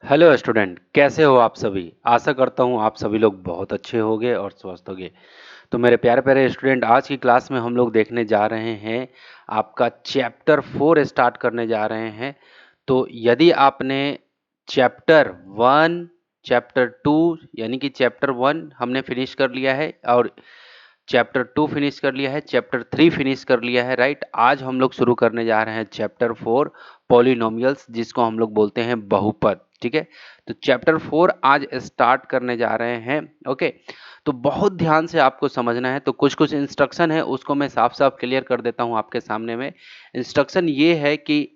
Hello student, कैसे हो आप सभी। आशा करता हूँ आप सभी लोग बहुत अच्छे होंगे और स्वस्थ होंगे। तो मेरे प्यारे प्यारे स्टूडेंट, आज की क्लास में हम लोग देखने जा रहे हैं, आपका चैप्टर 4 स्टार्ट करने जा रहे हैं। तो यदि आपने चैप्टर 1, चैप्टर 2 यानी कि चैप्टर 1 हमने फिनिश कर लिया है और चैप्टर 2 फिनिश कर लिया है, चैप्टर 3 फिनिश कर लिया है, राइट। आज हम लोग शुरू करने जा रहे हैं चैप्टर 4 पॉलिनोमियल्स, जिसको हम लोग बोलते हैं बहुपद। ठीक है, तो चैप्टर 4 आज स्टार्ट करने जा रहे हैं। ओके, तो बहुत ध्यान से आपको समझना है। तो कुछ कुछ इंस्ट्रक्शन है, उसको मैं साफ साफ क्लियर कर देता हूं आपके सामने में। इंस्ट्रक्शन ये है कि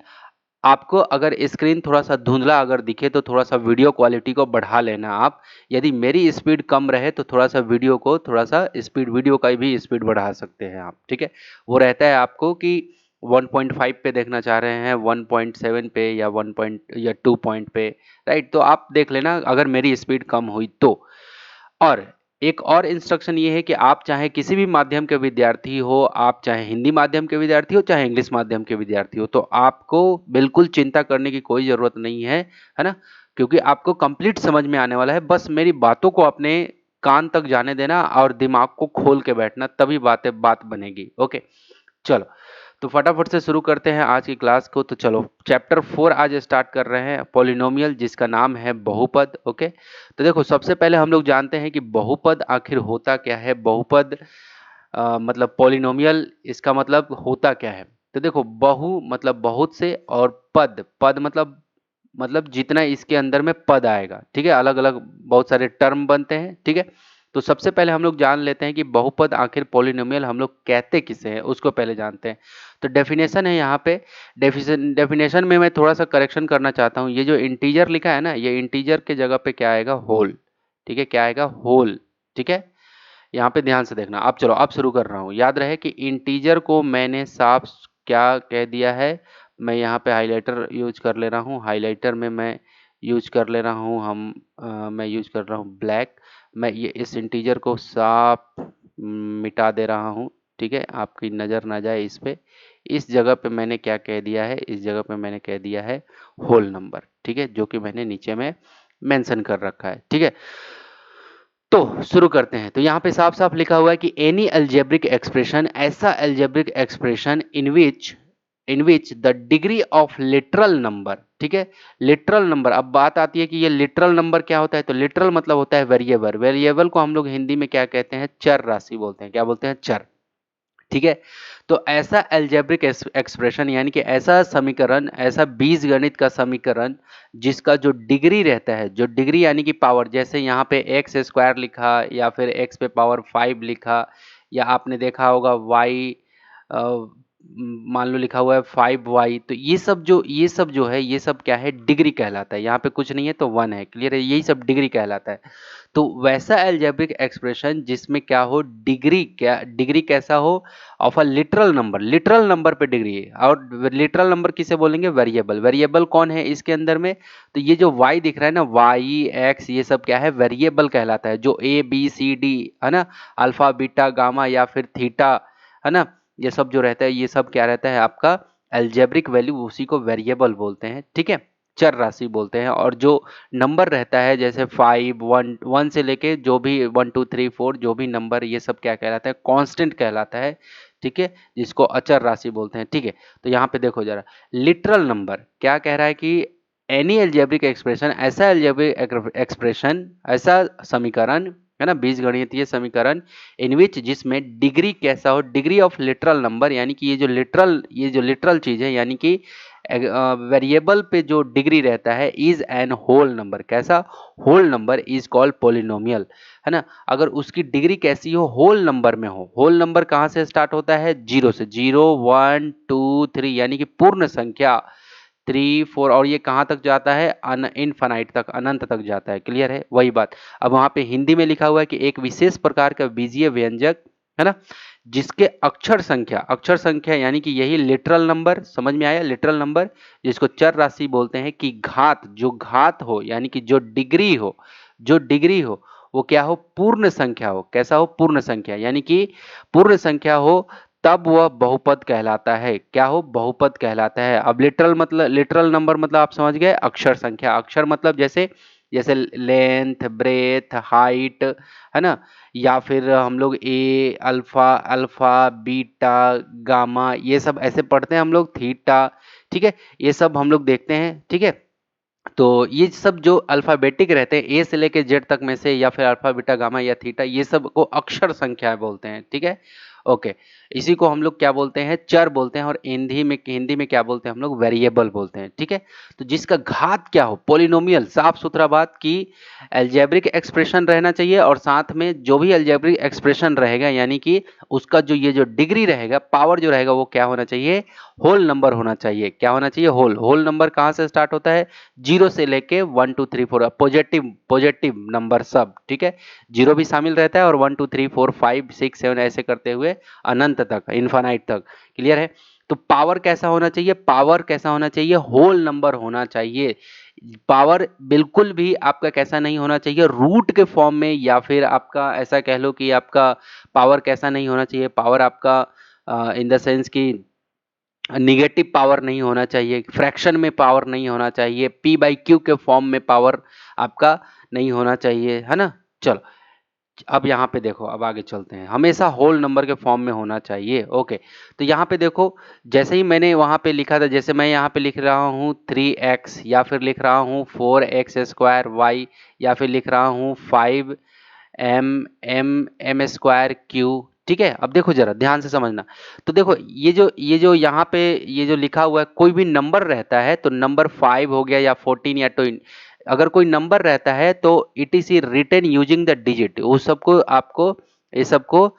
आपको अगर स्क्रीन थोड़ा सा धुंधला अगर दिखे तो थोड़ा सा वीडियो क्वालिटी को बढ़ा लेना आप। यदि मेरी स्पीड कम रहे तो थोड़ा सा वीडियो को थोड़ा सा स्पीड, वीडियो का भी स्पीड बढ़ा सकते हैं आप। ठीक है, वो रहता है आपको कि 1.5 पे देखना चाह रहे हैं, 1.7 पे या 1 पॉइंट या 2 पॉइंट पे, राइट। तो आप देख लेना अगर मेरी स्पीड कम हुई तो। और एक और इंस्ट्रक्शन ये है कि आप चाहे किसी भी माध्यम के विद्यार्थी हो, आप चाहे हिंदी माध्यम के विद्यार्थी हो चाहे इंग्लिश माध्यम के विद्यार्थी हो, तो आपको बिल्कुल चिंता करने की कोई ज़रूरत नहीं है ना। क्योंकि आपको कंप्लीट समझ में आने वाला है। बस मेरी बातों को अपने कान तक जाने देना और दिमाग को खोल के बैठना, तभी बात बनेगी। ओके, चलो, तो फटाफट से शुरू करते हैं आज की क्लास को। तो चलो, चैप्टर 4 आज स्टार्ट कर रहे हैं, पॉलिनोमियल, जिसका नाम है बहुपद। ओके, तो देखो, सबसे पहले हम लोग जानते हैं कि बहुपद आखिर होता क्या है। बहुपद मतलब पॉलिनोमियल, इसका मतलब होता क्या है। तो देखो, बहु मतलब बहुत से, और पद, पद मतलब जितना इसके अंदर में पद आएगा। ठीक है, अलग अलग बहुत सारे टर्म बनते हैं। ठीक है, तो सबसे पहले हम लोग जान लेते हैं कि बहुपद आखिर पॉलिनोमियल हम लोग कहते किसे हैं, उसको पहले जानते हैं। तो डेफिनेशन है यहाँ पे। डेफिनेशन में मैं थोड़ा सा करेक्शन करना चाहता हूँ। ये जो इंटीजर लिखा है ना, ये इंटीजर के जगह पे क्या आएगा, होल। ठीक है, क्या आएगा, होल। ठीक है, यहाँ पे ध्यान से देखना। अब चलो, अब शुरू कर रहा हूँ। याद रहे कि इंटीजर को मैंने साफ क्या कह दिया है। मैं यहाँ पे हाइलाइटर यूज कर ले रहा हूँ। हाइलाइटर में मैं यूज कर ले रहा हूँ, मैं यूज कर रहा हूँ ब्लैक। मैं ये इस इंटीजर को साफ मिटा दे रहा हूँ। ठीक है, आपकी नज़र ना जाए इस पे। इस जगह पे मैंने क्या कह दिया है, इस जगह पे मैंने कह दिया है होल नंबर। ठीक है, जो कि मैंने नीचे में मेंशन कर रखा है। ठीक है, तो शुरू करते हैं। तो यहाँ पे साफ साफ लिखा हुआ है कि एनी अलजेब्रिक एक्सप्रेशन, ऐसा algebraic expression in which the degree of literal number. ठीक है, लिटरल नंबर। अब बात आती है कि ये लिटरल नंबर क्या होता है। तो लिटरल मतलब होता है वेरिएबल। वेरिएबल को हम लोग हिंदी में क्या कहते हैं, चर राशि बोलते हैं। क्या बोलते हैं, चर। ठीक है, तो ऐसा अलजेब्रिक एक्सप्रेशन यानी कि ऐसा समीकरण, ऐसा बीजगणित का समीकरण जिसका जो डिग्री रहता है, जो डिग्री यानी कि पावर, जैसे यहाँ पे एक्स स्क्वायर लिखा या फिर एक्स पे पावर 5 लिखा, या आपने देखा होगा वाई, मान लो लिखा हुआ है 5y। तो ये सब जो है, ये सब क्या है, डिग्री कहलाता है। यहाँ पे कुछ नहीं है तो 1 है, क्लियर है, यही सब डिग्री कहलाता है। तो वैसा अलजेब्रिक एक्सप्रेशन जिसमें क्या हो, डिग्री, क्या डिग्री कैसा हो, of a literal number. Literal number पे डिग्री है। और लिटरल नंबर किसे बोलेंगे, वेरिएबल। वेरिएबल कौन है इसके अंदर में, तो ये जो y दिख रहा है ना, y x, ये सब क्या है, वेरिएबल कहलाता है। जो a b c d है ना, अल्फा बीटा गामा या फिर थीटा, है ना, ये सब जो रहता है, ये सब क्या रहता है आपका अलजेब्रिक वैल्यू, उसी को वेरिएबल बोलते हैं। ठीक है, चर राशि बोलते हैं। और जो नंबर रहता है, जैसे 5 1 1 से लेके जो भी 1 2 3 4 जो भी नंबर, ये सब क्या कहलाता है, कांस्टेंट कहलाता है। ठीक है, जिसको अचर राशि बोलते हैं। ठीक है, तो यहाँ पे देखो जरा, लिटरल नंबर क्या कह रहा है कि एनी अलजेब्रिक एक्सप्रेशन, ऐसा अलजेब्रिक एक्सप्रेशन, ऐसा समीकरण, है ना, बीजगणितीय समीकरण, इन विच, जिसमें डिग्री कैसा हो, डिग्री ऑफ लिटरल नंबर, यानी कि ये जो लिटरल चीज है, यानी कि वेरिएबल पे जो डिग्री रहता है, इज एन होल नंबर। कैसा, whole number is called polynomial, है ना। अगर उसकी डिग्री कैसी हो, होल नंबर में हो। होल नंबर कहाँ से स्टार्ट होता है, जीरो से। 0 1 2 3 यानी कि पूर्ण संख्या, 3 4, और ये कहाँ तक जाता है, इनफाइनाइट तक, अनंत तक जाता है। क्लियर है, वही बात। अब वहां पे हिंदी में लिखा हुआ है कि एक विशेष प्रकार का बीजीय व्यंजक, है ना, जिसके अक्षर संख्या यानी कि यही लिटरल नंबर, समझ में आया, लिटरल नंबर, जिसको चर राशि बोलते हैं, कि घात, जो घात हो, यानी कि जो डिग्री हो वो क्या हो, पूर्ण संख्या हो। कैसा हो, पूर्ण संख्या, यानी कि पूर्ण संख्या हो, तब वह बहुपद कहलाता है। क्या हो? बहुपद कहलाता है। अब लिटरल नंबर मतलब आप समझ गए, अक्षर संख्या। अक्षर मतलब जैसे जैसे लेंथ, ब्रेथ, हाइट, है ना? या फिर हम लोग ए, अल्फा, अल्फा, बीटा, गामा, ये सब ऐसे पढ़ते हैं हम लोग, थीटा, ठीक है? ये सब हम लोग देखते हैं, ठीक है? तो ये सब जो अल्फाबेटिक रहते हैं, ए से लेके जेड तक में से, या फिर अल्फा, बीटा, गामा या थीटा, ये सब को अक्षर संख्याएं बोलते हैं, ठीक है? ओके। इसी को हम लोग क्या बोलते हैं? चर बोलते हैं। और हिंदी में क्या बोलते हैं हम लोग? वेरिएबल बोलते हैं, ठीक है? तो जिसका घात क्या हो, पोलिनोमियल, साफ सुथरा बात की अलजेब्रिक एक्सप्रेशन रहना चाहिए, और साथ में जो भी अलजेब्रिक एक्सप्रेशन रहेगा, यानी कि उसका जो ये जो डिग्री रहेगा, पावर जो रहेगा, वो क्या होना चाहिए? होल नंबर होना चाहिए। क्या होना चाहिए? होल। होल नंबर कहाँ से स्टार्ट होता है? जीरो से लेके 1 2 3 4, पॉजिटिव पॉजिटिव नंबर सब, ठीक है? जीरो भी शामिल रहता है, और 1 2 3 4 5 6 7 ऐसे करते हुए अनंत तक, इन्फानाइट तक। क्लियर है? तो पावर कैसा होना चाहिए? पावर कैसा होना चाहिए? होल नंबर होना चाहिए। पावर बिल्कुल भी आपका कैसा नहीं होना चाहिए? रूट के फॉर्म में, या फिर आपका ऐसा कह लो कि आपका पावर कैसा नहीं होना चाहिए? पावर आपका इन द सेंस कि निगेटिव पावर नहीं होना चाहिए, फ्रैक्शन में पावर नहीं होना चाहिए, पी बाई क्यू के फॉर्म में पावर आपका नहीं होना चाहिए, है ना? चलो, अब यहाँ पे देखो, अब आगे चलते हैं। हमेशा होल नंबर के फॉर्म में होना चाहिए। ओके। तो यहाँ पे देखो, जैसे ही मैंने वहाँ पे लिखा था, जैसे मैं यहाँ पे लिख रहा हूँ 3x, या फिर लिख रहा हूँ 4x² y, या फिर लिख रहा हूँ 5m m² m²q, ठीक है? अब देखो जरा ध्यान से समझना। तो देखो, ये जो यहाँ पे ये जो लिखा हुआ है, कोई भी नंबर रहता है तो नंबर 5 हो गया, या 14, या 20, अगर कोई नंबर रहता है तो it is written using the digit. उस सबको आपको, ये सबको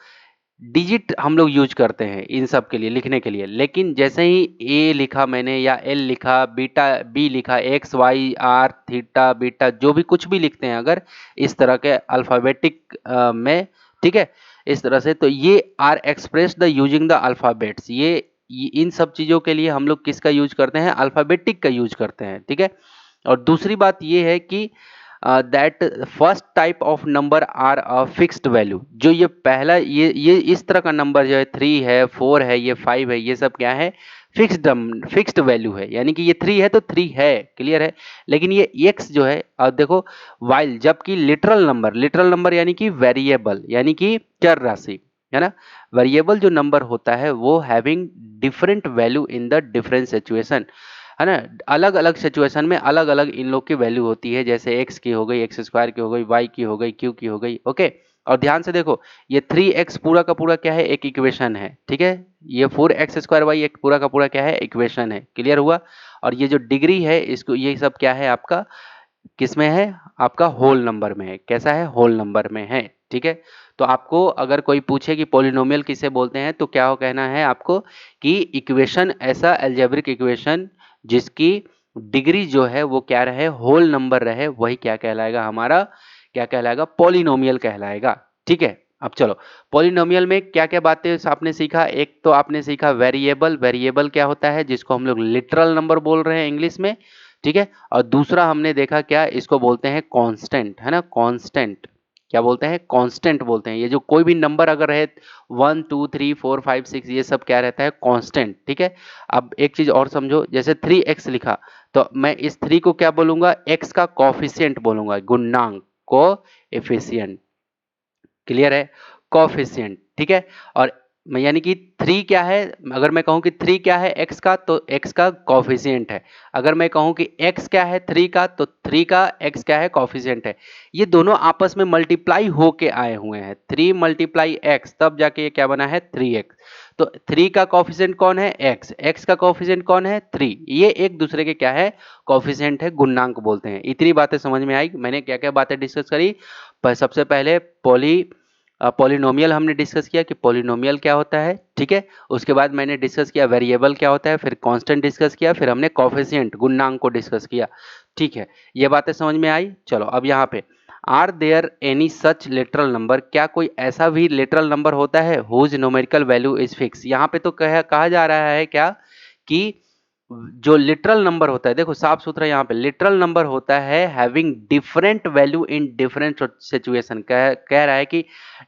डिजिट हम लोग यूज करते हैं इन सब के लिए, लिखने के लिए। लेकिन जैसे ही ए लिखा मैंने, या एल लिखा, बीटा बी लिखा, X Y R theta beta, जो भी कुछ भी लिखते हैं अगर इस तरह के अल्फ़ाबेटिक में, ठीक है, इस तरह से, तो ये are express the using the alphabets. ये इन सब चीज़ों के लिए हम लोग किसका यूज करते हैं? अल्फ़ाबेटिक का यूज करते हैं, ठीक है? और दूसरी बात ये है कि that first type of number are a fixed value. जो ये पहला, ये इस तरह का नंबर जो है, 3 है, 4 है, ये 5 है, ये सब क्या है? फिक्स्ड वैल्यू है। यानी कि ये 3 है तो 3 है, क्लियर है? लेकिन ये x जो है, अब देखो, वाइल जबकि लिटरल नंबर यानी कि वेरिएबल, यानी कि चर राशि, है ना? वेरिएबल जो नंबर होता है वो having different value in the different situation, है ना? अलग अलग सिचुएशन में अलग अलग इन लोग की वैल्यू होती है। जैसे x की हो गई, x² की हो गई, y की हो गई, q की हो गई। ओके। और ध्यान से देखो, ये 3x पूरा का पूरा क्या है? एक इक्वेशन है, ठीक है? ये 4x² y एक पूरा का पूरा क्या है? इक्वेशन है। क्लियर हुआ? और ये जो डिग्री है, इसको, ये सब क्या है आपका? किस में है? आपका होल नंबर में है। कैसा है? होल नंबर में है, ठीक है? तो आपको अगर कोई पूछे कि पॉलिनोमियल किसे बोलते हैं, तो क्या हो कहना है आपको? कि इक्वेशन, ऐसा अलजेब्रिक इक्वेशन जिसकी डिग्री जो है वो क्या रहे? होल नंबर रहे, वही क्या कहलाएगा? हमारा क्या कहलाएगा? पॉलिनोमियल कहलाएगा, ठीक है? अब चलो, पॉलिनोमियल में क्या क्या बातें आपने सीखा? एक तो आपने सीखा वेरिएबल। वेरिएबल क्या होता है? जिसको हम लोग लिटरल नंबर बोल रहे हैं इंग्लिश में, ठीक है? और दूसरा हमने देखा क्या? इसको बोलते हैं कांस्टेंट, है ना? कांस्टेंट। क्या बोलते हैं? कांस्टेंट बोलते हैं। ये जो कोई भी नंबर अगर है 1 2 3 4 5 6, ये सब क्या रहता है? कांस्टेंट, ठीक है? अब एक चीज और समझो, जैसे 3x लिखा, तो मैं इस 3 को क्या बोलूंगा? x का कॉफिशिएंट बोलूंगा, गुणांक, कोएफिशिएंट। क्लियर है? कोफिशिएंट, ठीक है? और यानी कि 3 क्या है? अगर मैं कहूं कि 3 क्या है x का, तो x का कोफिशिएंट है। अगर मैं कहूं कि x क्या है 3 का, तो 3 का x क्या है? कोफिशिएंट है। ये दोनों आपस में मल्टीप्लाई होके आए हुए हैं, 3 मल्टीप्लाई x, तब जाके ये क्या बना है? 3x। तो 3 का कोफिशिएंट कौन है? x। x का कोफिशिएंट कौन है? 3। ये एक दूसरे के क्या है? कोफिशिएंट है, गुणांक बोलते हैं। इतनी बातें समझ में आई? मैंने क्या क्या बातें डिस्कस करी? सबसे पहले पॉलिनोमियल हमने डिस्कस किया कि पॉलिनोमियल क्या होता है, ठीक है? उसके बाद मैंने डिस्कस किया वेरिएबल क्या होता है, फिर कांस्टेंट डिस्कस किया, फिर हमने कोफिशिएंट, गुणांक को डिस्कस किया, ठीक है? ये बातें समझ में आई? चलो, अब यहाँ पे, are there any such literal number? क्या कोई ऐसा भी लिटरल नंबर होता है whose numerical value is fix? यहाँ पे तो कहा जा रहा है क्या कि जो लिटरल नंबर होता है, देखो साफ सुथरा यहाँ पे लिटरल नंबर होता है having different value in different situation, कह रहा है कि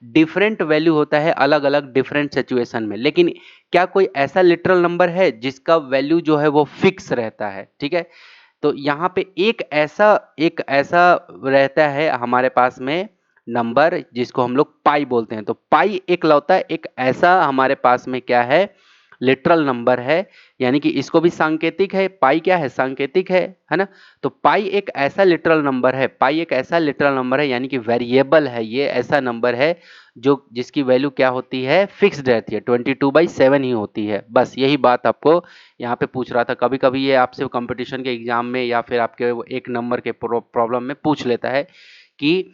डिफरेंट वैल्यू होता है अलग अलग डिफरेंट सिचुएशन में। लेकिन क्या कोई ऐसा लिटरल नंबर है जिसका वैल्यू जो है वो फिक्स रहता है? ठीक है, तो यहाँ पे एक ऐसा रहता है हमारे पास में नंबर जिसको हम लोग पाई बोलते हैं। तो पाई एक लौता है एक ऐसा हमारे पास में क्या है, लिटरल नंबर है, यानी कि इसको भी सांकेतिक है। पाई क्या है, सांकेतिक है ना। तो पाई एक ऐसा लिटरल नंबर है, पाई एक ऐसा लिटरल नंबर है यानी कि वेरिएबल है। ये ऐसा नंबर है जो जिसकी वैल्यू क्या होती है, फिक्स्ड रहती है, 22/7 ही होती है। बस यही बात आपको यहाँ पे पूछ रहा था। कभी कभी ये आपसे कंपटीशन के एग्जाम में या फिर आपके एक नंबर के प्रॉब्लम में पूछ लेता है कि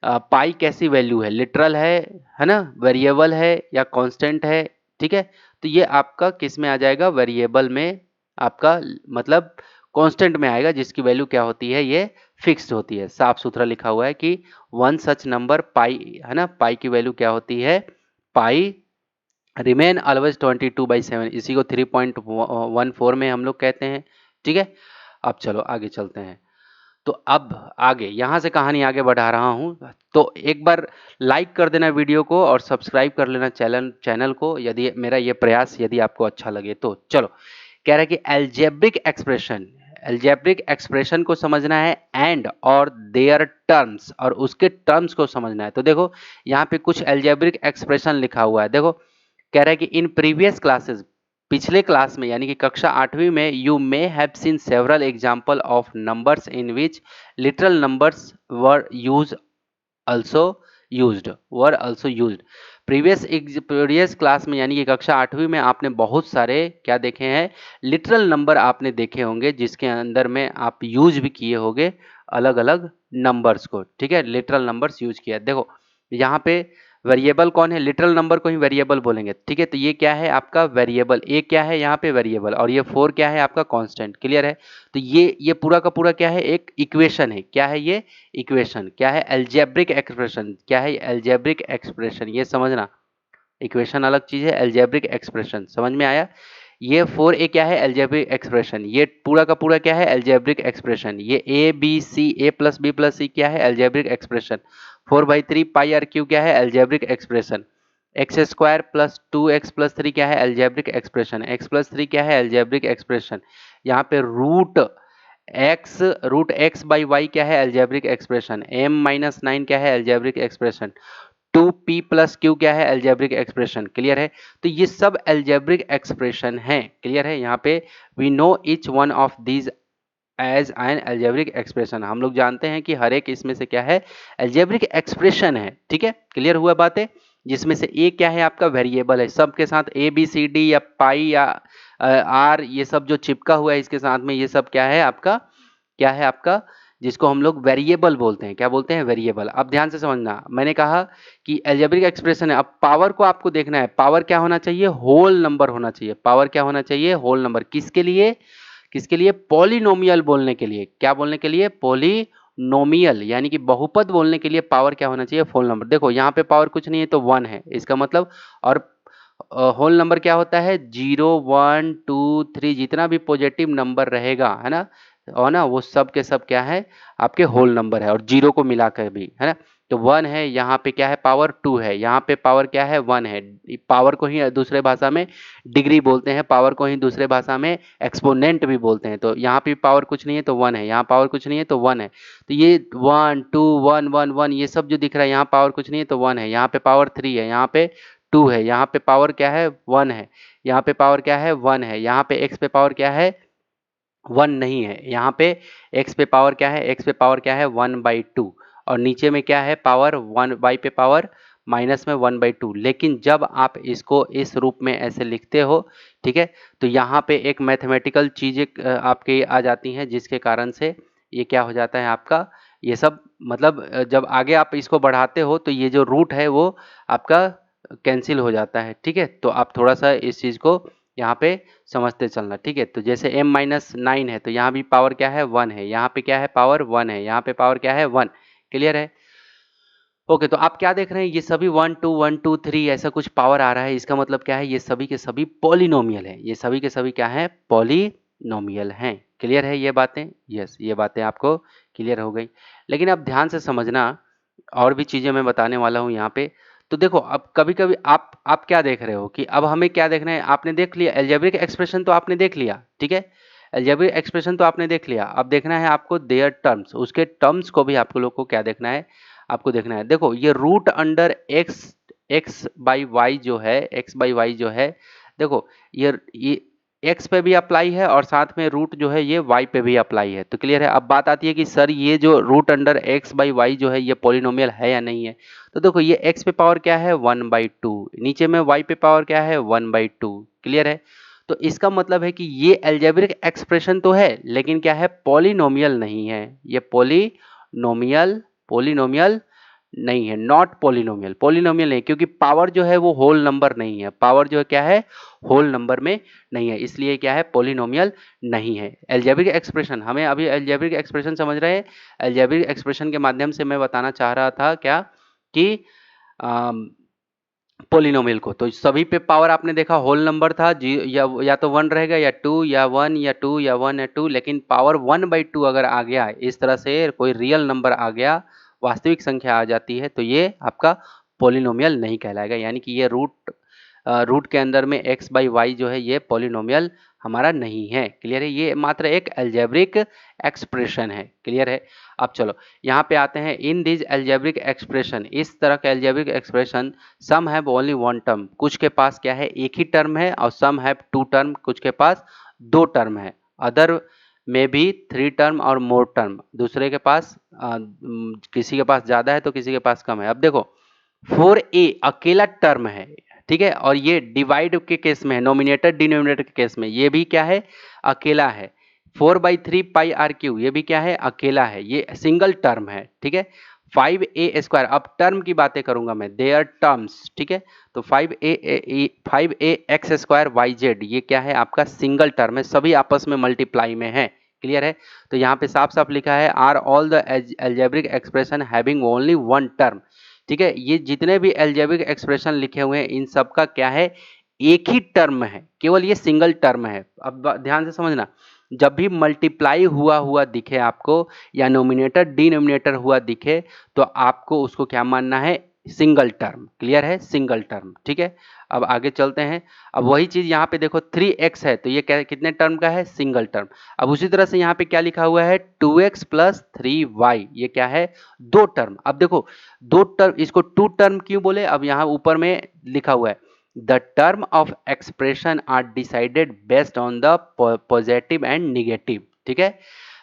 पाई कैसी वैल्यू है, लिटरल है ना, वेरिएबल है या कांस्टेंट है। ठीक है, तो ये आपका किस में आ जाएगा, वेरिएबल में, आपका मतलब कांस्टेंट में आएगा, जिसकी वैल्यू क्या होती है, ये फिक्स्ड होती है। साफ सुथरा लिखा हुआ है कि वन सच नंबर पाई, है ना, पाई की वैल्यू क्या होती है, पाई रिमेन ऑलवेज 22/7, इसी को 3.14 में हम लोग कहते हैं। ठीक है, अब चलो आगे चलते हैं। तो अब आगे यहाँ से कहानी आगे बढ़ा रहा हूँ, तो एक बार लाइक कर देना वीडियो को और सब्सक्राइब कर लेना चैनल को, यदि मेरा ये प्रयास यदि आपको अच्छा लगे तो। चलो, कह रहा है कि एल्जेब्रिक एक्सप्रेशन को समझना है एंड और देयर टर्म्स, और उसके टर्म्स को समझना है। तो देखो यहाँ पे कुछ एल्जेब्रिक एक्सप्रेशन लिखा हुआ है। देखो कह रहा है कि इन प्रीवियस क्लासेस, पिछले क्लास में यानी कि कक्षा 8वीं में, you may have seen several example of numbers in which literal numbers were use also used। Previous class में यानी कि कक्षा 8वीं में आपने बहुत सारे क्या देखे हैं, लिटरल नंबर आपने देखे होंगे, जिसके अंदर में आप यूज भी किए होंगे अलग अलग नंबर्स को। ठीक है, लिटरल नंबर्स यूज किया। देखो यहाँ पे वेरिएबल कौन है, लिटरल नंबर को ही वेरिएबल बोलेंगे। ठीक है, तो ये क्या है आपका वेरिएबल, ए क्या है यहाँ पे वेरिएबल, और ये 4 क्या है आपका कांस्टेंट। क्लियर है, तो ये पूरा का पूरा क्या है, एक इक्वेशन है। क्या है ये, इक्वेशन। क्या है, एल्जेब्रिक एक्सप्रेशन। क्या है, एल्जेब्रिक एक्सप्रेशन, ये समझना। इक्वेशन अलग चीज है, एल्जेब्रिक एक्सप्रेशन समझ में आया। ये 4a क्या है, एल्जेब्रिक एक्सप्रेशन। ये पूरा का पूरा क्या है, एल्जेब्रिक एक्सप्रेशन। ये a+b+c क्या है, algebraic expression. 4/3 pi R cube क्या है, एल्जेब्रिक एक्सप्रेशन। x² + 2x + 3 क्या है, एल्जेब्रिक एक्सप्रेशन। x+3 क्या है, एल्जेब्रिक एक्सप्रेशन। यहाँ पे रूट x/y क्या है, एल्जेब्रिक एक्सप्रेशन। m-9 क्या है, एल्जेब्रिक एक्सप्रेशन। 2p+q क्या है, एल्जेब्रिक एक्सप्रेशन। क्लियर है, तो ये सब एल्जेब्रिक एक्सप्रेशन है। क्लियर है, यहाँ पे we know each one of these as an algebraic expression. हम लोग जानते हैं कि हर एक इसमें से क्या है, एल्जेब्रिक एक्सप्रेशन है। ठीक है, क्लियर हुआ बातें, जिसमें से ए क्या है आपका वेरिएबल है, सबके साथ ए बी सी डी या पाई या आर, ये सब जो चिपका हुआ है इसके साथ में, ये सब क्या है आपका, क्या है आपका, जिसको हम लोग वेरिएबल बोलते हैं। क्या बोलते हैं, वेरिएबल। अब ध्यान से समझना, मैंने कहा कि एल्जेब्रिक एक्सप्रेशन है। अब पावर को आपको देखना है, पावर क्या होना चाहिए, होल नंबर होना चाहिए। पावर क्या होना चाहिए, होल नंबर। किसके लिए, किसके लिए, पॉलिनोमियल बोलने के लिए। क्या बोलने के लिए, पॉलिनोमियल, यानी कि बहुपद बोलने के लिए पावर क्या होना चाहिए, होल नंबर। देखो यहाँ पे पावर कुछ नहीं है तो 1 है, इसका मतलब। और होल नंबर क्या होता है, 0 1 2 3, जितना भी पॉजिटिव नंबर रहेगा, है ना, और ना वो सब के सब क्या है आपके होल नंबर है, और जीरो को मिलाकर भी, है ना। तो 1 है, यहाँ पे क्या है पावर 2 है, यहाँ पे पावर क्या है 1 है। पावर को ही दूसरे भाषा में डिग्री बोलते हैं, पावर को ही दूसरे भाषा में एक्सपोनेंट भी बोलते हैं। तो यहाँ पे पावर कुछ नहीं है तो 1 है, यहाँ पावर कुछ नहीं है तो 1 है। तो ये 1 2 1 1 1 ये सब जो दिख रहा है, यहाँ पावर कुछ नहीं है तो 1 है, यहाँ पे पावर 3 है, यहाँ पे 2 है, यहाँ पे पावर क्या है 1 है, यहाँ पे पावर क्या है 1 है, यहाँ पे x पे पावर क्या है 1 नहीं है, यहाँ पे x पे पावर क्या है, x पे पावर क्या है 1/2, और नीचे में क्या है पावर 1 y पे पावर माइनस में 1/2। लेकिन जब आप इसको इस रूप में ऐसे लिखते हो, ठीक है, तो यहाँ पे एक मैथमेटिकल चीजें आपके आ जाती हैं, जिसके कारण से ये क्या हो जाता है आपका, ये सब मतलब जब आगे आप इसको बढ़ाते हो तो ये जो रूट है वो आपका कैंसिल हो जाता है। ठीक है, तो आप थोड़ा सा इस चीज को यहाँ पे समझते चलना। ठीक है, तो जैसे m-9 है तो यहाँ भी पावर क्या है 1 है, यहाँ पे क्या है पावर 1 है, यहाँ पे पावर क्या है 1। क्लियर है, ओके। तो आप क्या देख रहे हैं, ये सभी 1 2 1 2 3 ऐसा कुछ पावर आ रहा है, इसका मतलब क्या है, ये सभी के सभी पॉलिनोमियल है, ये सभी के सभी क्या है, पॉलिनोमियल पॉलिनोमियल हैं। क्लियर है ये बातें? यस, ये बातें आपको क्लियर हो गई। लेकिन अब ध्यान से समझना, और भी चीज़ें मैं बताने वाला हूँ यहाँ पे। तो देखो, अब कभी-कभी आप क्या देख रहे हो कि अब हमें क्या देखना है, आपने देख लिया अलजेब्रिक एक्सप्रेशन तो आपने देख लिया, ठीक है? अलजेब्रिक एक्सप्रेशन तो आपने देख लिया। अब देखना है आपको देयर टर्म्स, उसके टर्म्स को भी आपको लोग को क्या देखना है, आपको देखना है। देखो ये root under X X by Y जो है, एक्स बाई वाई जो है, देखो ये एक्स पे भी अप्लाई है और साथ में रूट जो है ये वाई पे भी अप्लाई है। तो क्लियर है? अब बात आती है कि सर ये जो root under X by Y जो है ये पॉलिनोमियल है या नहीं है। तो देखो ये एक्स पे पावर क्या है 1/2, नीचे में वाई पे पावर क्या है 1/2। क्लियर है? तो इसका मतलब है कि ये अलजेब्रिक एक्सप्रेशन तो है लेकिन क्या है, पॉलिनोमियल नहीं है। ये पॉलिनोमियल पॉलिनोमियल नहीं है, नॉट पॉलिनोमियल। पॉलिनोमियल नहीं, क्योंकि पावर जो है वो होल नंबर नहीं है। पावर जो है क्या है, होल नंबर में नहीं है, इसलिए क्या है, पॉलिनोमियल नहीं है। अलजेब्रिक एक्सप्रेशन, हमें अभी अलजेब्रिक एक्सप्रेशन समझ रहे हैं। अलजेब्रिक एक्सप्रेशन के माध्यम से मैं बताना चाह रहा था क्या कि पॉलिनोमियल को, तो सभी पे पावर आपने देखा होल नंबर था जी, या तो 1 रहेगा या 2 या 1 या 2 या 1 या 2, लेकिन पावर 1/2 अगर आ गया, इस तरह से कोई रियल नंबर आ गया, वास्तविक संख्या आ जाती है, तो ये आपका पॉलिनोमियल नहीं कहलाएगा। यानी कि ये रूट के अंदर में एक्स बाई वाई जो है ये पॉलिनोमियल हमारा नहीं है। क्लियर है? ये मात्र एक अलजेब्रिक एक्सप्रेशन है। क्लियर है? अब चलो यहाँ पे आते हैं। इन दिस अलजेब्रिक एक्सप्रेशन, इस तरह के algebraic expression, some have only one term, कुछ के पास क्या है, एक ही टर्म है, और सम हैव टू टर्म, कुछ के पास दो टर्म है। अदर में भी 3 टर्म और मोर टर्म, दूसरे के पास किसी के पास ज्यादा है तो किसी के पास कम है। अब देखो 4a अकेला टर्म है, ठीक है, और ये डिवाइड के केस में है, नोमिनेटर डिनोमिनेटर के केस में ये भी क्या है, अकेला है। 4/3 πr³ ये भी क्या है, अकेला है, ये सिंगल टर्म है, ठीक है। 5a², अब टर्म की बातें करूंगा मैं, देयर टर्म्स, ठीक है। तो 5ax²yz ये क्या है, आपका सिंगल टर्म है, सभी आपस में मल्टीप्लाई में है। क्लियर है? तो यहाँ पे साफ साफ लिखा है are all the algebraic expression having only one term, ठीक है। ये जितने भी अलजेब्रिक एक्सप्रेशन लिखे हुए हैं इन सब का क्या है, एक ही टर्म है, केवल ये सिंगल टर्म है। अब ध्यान से समझना, जब भी मल्टीप्लाई हुआ हुआ दिखे आपको या नोमिनेटर डिनोमिनेटर हुआ दिखे तो आपको उसको क्या मानना है, सिंगल टर्म। क्लियर है? सिंगल टर्म, ठीक है। अब आगे चलते हैं। अब वही चीज यहाँ पे देखो 3x है तो ये क्या, कितने टर्म का है, सिंगल टर्म। अब उसी तरह से यहाँ पे क्या लिखा हुआ है 2x + 3y, ये क्या है, दो टर्म। अब देखो दो टर्म, इसको टू टर्म क्यों बोले, अब यहाँ ऊपर में लिखा हुआ है the term of expression are decided based on the positive and negative, ठीक है।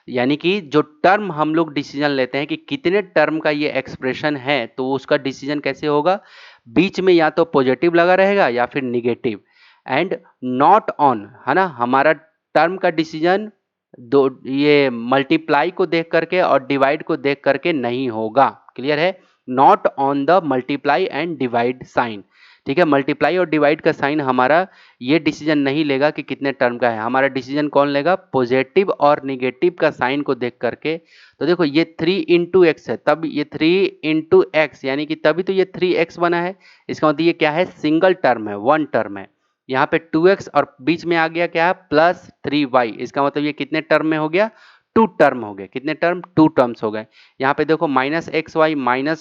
यानी कि जो टर्म हम लोग डिसीजन लेते हैं कि कितने टर्म का ये एक्सप्रेशन है, तो उसका डिसीजन कैसे होगा, बीच में या तो पॉजिटिव लगा रहेगा या फिर निगेटिव, एंड नॉट ऑन, है ना, हमारा टर्म का डिसीजन दो ये मल्टीप्लाई को देख करके और डिवाइड को देख करके नहीं होगा। क्लियर है? Not on the multiply and divide sign, ठीक है। मल्टीप्लाई और डिवाइड का साइन हमारा ये डिसीजन नहीं लेगा कि कितने टर्म का है, हमारा डिसीजन कौन लेगा, पॉजिटिव और निगेटिव का साइन को देख करके। तो देखो ये 3 × x है, तब ये 3 × x यानी कि तभी तो ये 3x बना है, इसका मतलब ये क्या है, सिंगल टर्म है, वन टर्म है। यहाँ पे 2x और बीच में आ गया क्या है +3y, इसका मतलब ये कितने टर्म में हो गया, टू टर्म हो गए। कितने टर्म, टू टर्म्स हो गए। यहाँ पे देखो -xy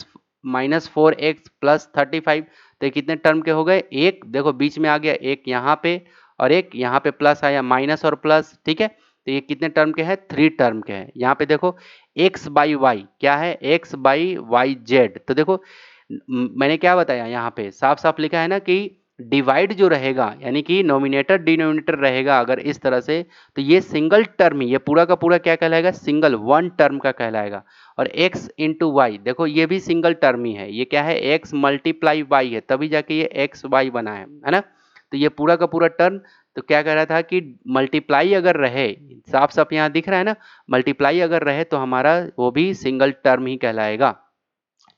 -4x + 35, तो ये कितने टर्म के हो गए, एक, देखो बीच में आ गया एक यहाँ पे और एक यहाँ पे प्लस आया, माइनस और प्लस, ठीक है। तो ये कितने टर्म के हैं, 3 टर्म के हैं। यहाँ पे देखो x/y क्या है, x/yz, तो देखो मैंने क्या बताया, यहाँ पे साफ साफ लिखा है ना कि डिवाइड जो रहेगा यानी कि नोमिनेटर डिनोमिनेटर रहेगा अगर इस तरह से, तो ये सिंगल टर्म ही, ये पूरा का पूरा क्या कहलाएगा, सिंगल वन टर्म का कहलाएगा। और x × y देखो ये भी सिंगल टर्म ही है, ये क्या है, x × y है, तभी जाके ये xy बना है ना। तो ये पूरा का पूरा टर्म, तो क्या कह रहा था कि मल्टीप्लाई अगर रहे, साफ साफ यहाँ दिख रहा है ना, मल्टीप्लाई अगर रहे तो हमारा वो भी सिंगल टर्म ही कहलाएगा,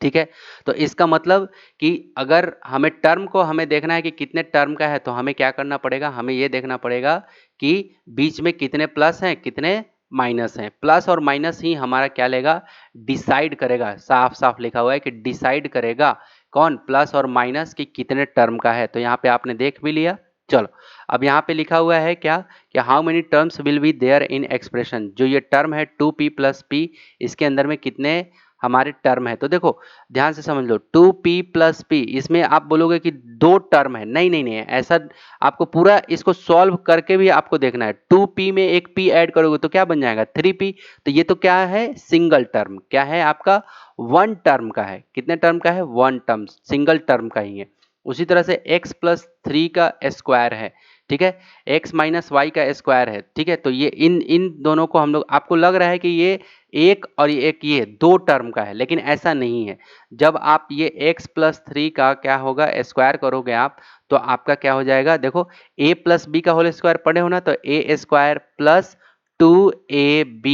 ठीक है। तो इसका मतलब कि अगर हमें टर्म को हमें देखना है कि कितने टर्म का है, तो हमें क्या करना पड़ेगा, हमें ये देखना पड़ेगा कि बीच में कितने प्लस हैं कितने माइनस हैं। प्लस और माइनस ही हमारा क्या लेगा, डिसाइड करेगा, साफ साफ लिखा हुआ है कि डिसाइड करेगा कौन, प्लस और माइनस कि कितने टर्म का है। तो यहाँ पे आपने देख भी लिया, चलो, अब यहाँ पे लिखा हुआ है क्या कि how many terms will be there in expression. जो ये टर्म है 2p प्लस पी, इसके अंदर में कितने हमारे टर्म है। तो देखो ध्यान से समझ लो, 2p प्लस पी, इसमें आप बोलोगे कि दो टर्म है, नहीं नहीं नहीं, ऐसा आपको पूरा इसको सॉल्व करके भी आपको देखना है। 2p में एक p ऐड करोगे तो क्या बन जाएगा 3p। तो ये तो क्या है, सिंगल टर्म, क्या है आपका, वन टर्म का है। कितने टर्म का है, वन टर्म, सिंगल टर्म का ही है। उसी तरह से x प्लस थ्री का स्क्वायर है, ठीक है, x माइनस वाई का स्क्वायर है, ठीक है। तो ये इन इन दोनों को हम लोग, आपको लग रहा है कि ये एक और एक ये दो टर्म का है, लेकिन ऐसा नहीं है। जब आप ये x प्लस थ्री का क्या होगा, स्क्वायर करोगे आप, तो आपका क्या हो जाएगा, देखो a प्लस बी का होल स्क्वायर पढ़े हो ना, तो ए स्क्वायर प्लस 2ab,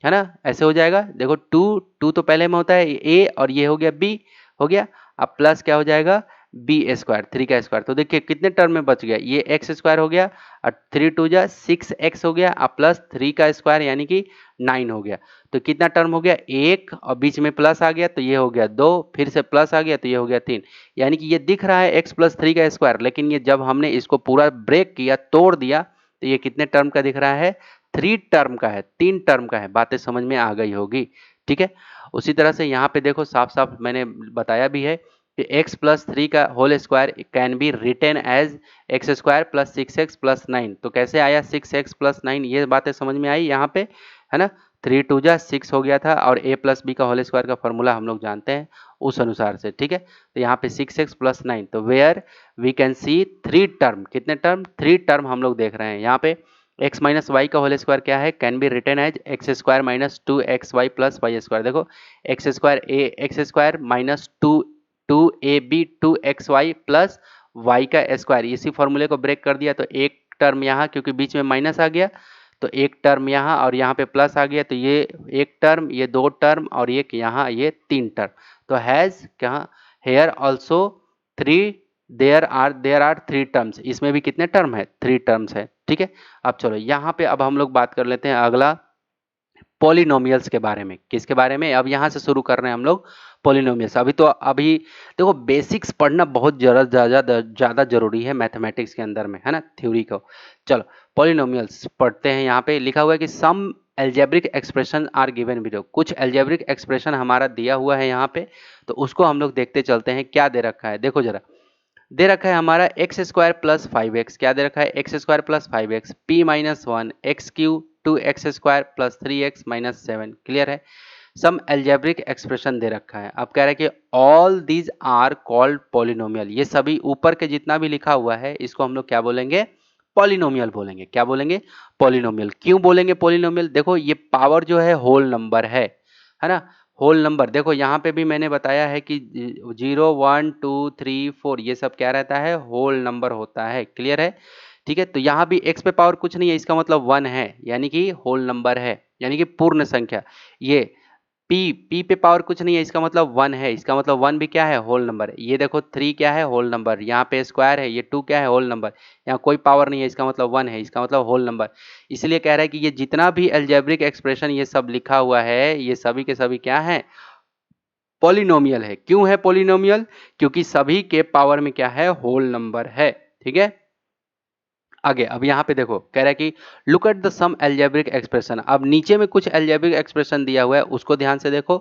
है ना, ऐसे हो जाएगा। देखो टू तो पहले में होता है a, और ये हो गया b, हो गया। अब प्लस क्या हो जाएगा, बी स्क्वायर, थ्री का स्क्वायर। तो देखिए कितने टर्म में बच गया, ये एक्स स्क्वायर हो गया, और 3 2 जा 6x हो गया, और प्लस 3 का स्क्वायर यानी कि 9 हो गया। तो कितना टर्म हो गया, एक, और बीच में प्लस आ गया तो ये हो गया 2, फिर से प्लस आ गया तो ये हो गया 3। यानी कि ये दिख रहा है x प्लस थ्री का स्क्वायर, लेकिन ये जब हमने इसको पूरा ब्रेक किया, तोड़ दिया, तो ये कितने टर्म का दिख रहा है, 3 टर्म का है, 3 टर्म का है। बातें समझ में आ गई होगी, ठीक है। उसी तरह से यहाँ पे देखो साफ साफ मैंने बताया भी है कि x प्लस थ्री का whole square can be written as x square plus 6x plus 9। तो कैसे आया 6x प्लस 9, ये बातें समझ में आई यहाँ पे, है ना। 3 2 जा 6 हो गया था, और a प्लस बी का होल स्क्वायर का फॉर्मूला हम लोग जानते हैं उस अनुसार से, ठीक है। तो यहाँ पे 6x प्लस 9, तो where we can see 3 term, कितने टर्म, 3 टर्म हम लोग देख रहे हैं यहाँ पे। x माइनस वाई का होल स्क्वायर क्या है, can be written as x square minus 2xy plus y square. देखो x square minus 2ab 2xy plus y का स्क्वायर, इसी फॉर्मूले को ब्रेक कर दिया तो एक टर्म यहाँ, क्योंकि बीच में माइनस आ गया तो एक टर्म यहाँ, और यहाँ पे प्लस आ गया तो ये एक टर्म, ये दो टर्म, और एक यहाँ, ये 3 टर्म। तो हैज क्या, here also 3, there are 3 terms, इसमें भी कितने टर्म है, 3 टर्म्स है, ठीक है। अब चलो यहाँ पे अब हम लोग बात कर लेते हैं अगला पॉलिनोमियल्स के बारे में। किसके बारे में, अब यहाँ से शुरू कर रहे हैं हम लोग पॉलिनोमियल्स। अभी देखो बेसिक्स पढ़ना बहुत ज़्यादा जरूरी है मैथमेटिक्स के अंदर में, है ना, थ्योरी को। चलो पॉलिनोमियल्स पढ़ते हैं। यहाँ पे लिखा हुआ है कि some algebraic expression are given below. कुछ एल्जेब्रिक एक्सप्रेशन हमारा दिया हुआ है यहाँ पे, तो उसको हम लोग देखते चलते हैं। क्या दे रखा है, देखो जरा, दे रखा है हमारा एक्स स्क्वायर प्लस 5x, क्या दे रखा है, x square plus 5x, p minus 1, x Q 2x square plus 3x minus 7। Clear है। सम एल्जेब्रिक एक्सप्रेशन दे रखा है। अब कह रहा है कि all these are called polynomial. ये सभी ऊपर के जितना भी लिखा हुआ है इसको हम लोग क्या बोलेंगे, पॉलिनोमियल बोलेंगे। क्या बोलेंगे, पॉलिनोमियल। क्यों बोलेंगे पॉलिनोमियल, देखो ये पावर जो है होल नंबर है ना, होल नंबर। देखो यहाँ पे भी मैंने बताया है कि 0 1 2 3 4 ये सब क्या रहता है, होल नंबर होता है। क्लियर है, ठीक है। तो यहाँ भी x पे पावर कुछ नहीं है, इसका मतलब 1 है, यानी कि होल नंबर है, यानी कि पूर्ण संख्या। ये p पे पावर कुछ नहीं है, इसका मतलब 1 है, इसका मतलब 1 भी क्या है, होल नंबर है। ये देखो 3 क्या है, होल नंबर। यहाँ पे स्क्वायर है, ये 2 क्या है, होल नंबर। यहाँ कोई पावर नहीं है, इसका मतलब 1 है, इसका मतलब होल नंबर। इसलिए कह रहा है कि ये जितना भी एल्जेब्रिक एक्सप्रेशन ये सब लिखा हुआ है, ये सभी के सभी क्या है, पॉलिनोमियल है। क्यों है पॉलिनोमियल, क्योंकि सभी के पावर में क्या है, होल नंबर है, ठीक है। आगे अब यहाँ पे देखो कह रहा है कि look at the some algebraic expression. अब नीचे में कुछ एल्जेब्रिक एक्सप्रेशन दिया हुआ है, उसको ध्यान से देखो।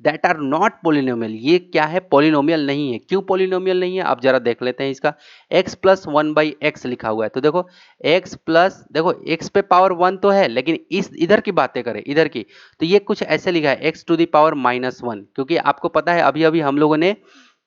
दैट आर नॉट पॉलिनोमियल, ये क्या है, पॉलिनोमियल नहीं है। क्यों पॉलिनोमियल नहीं है, अब जरा देख लेते हैं इसका। x प्लस 1/x लिखा हुआ है, तो देखो x प्लस, देखो x पे पावर 1 तो है, लेकिन इस इधर की बातें करें, इधर की, तो ये कुछ ऐसे लिखा है x टू द पावर -1। क्योंकि आपको पता है अभी अभी हम लोगों ने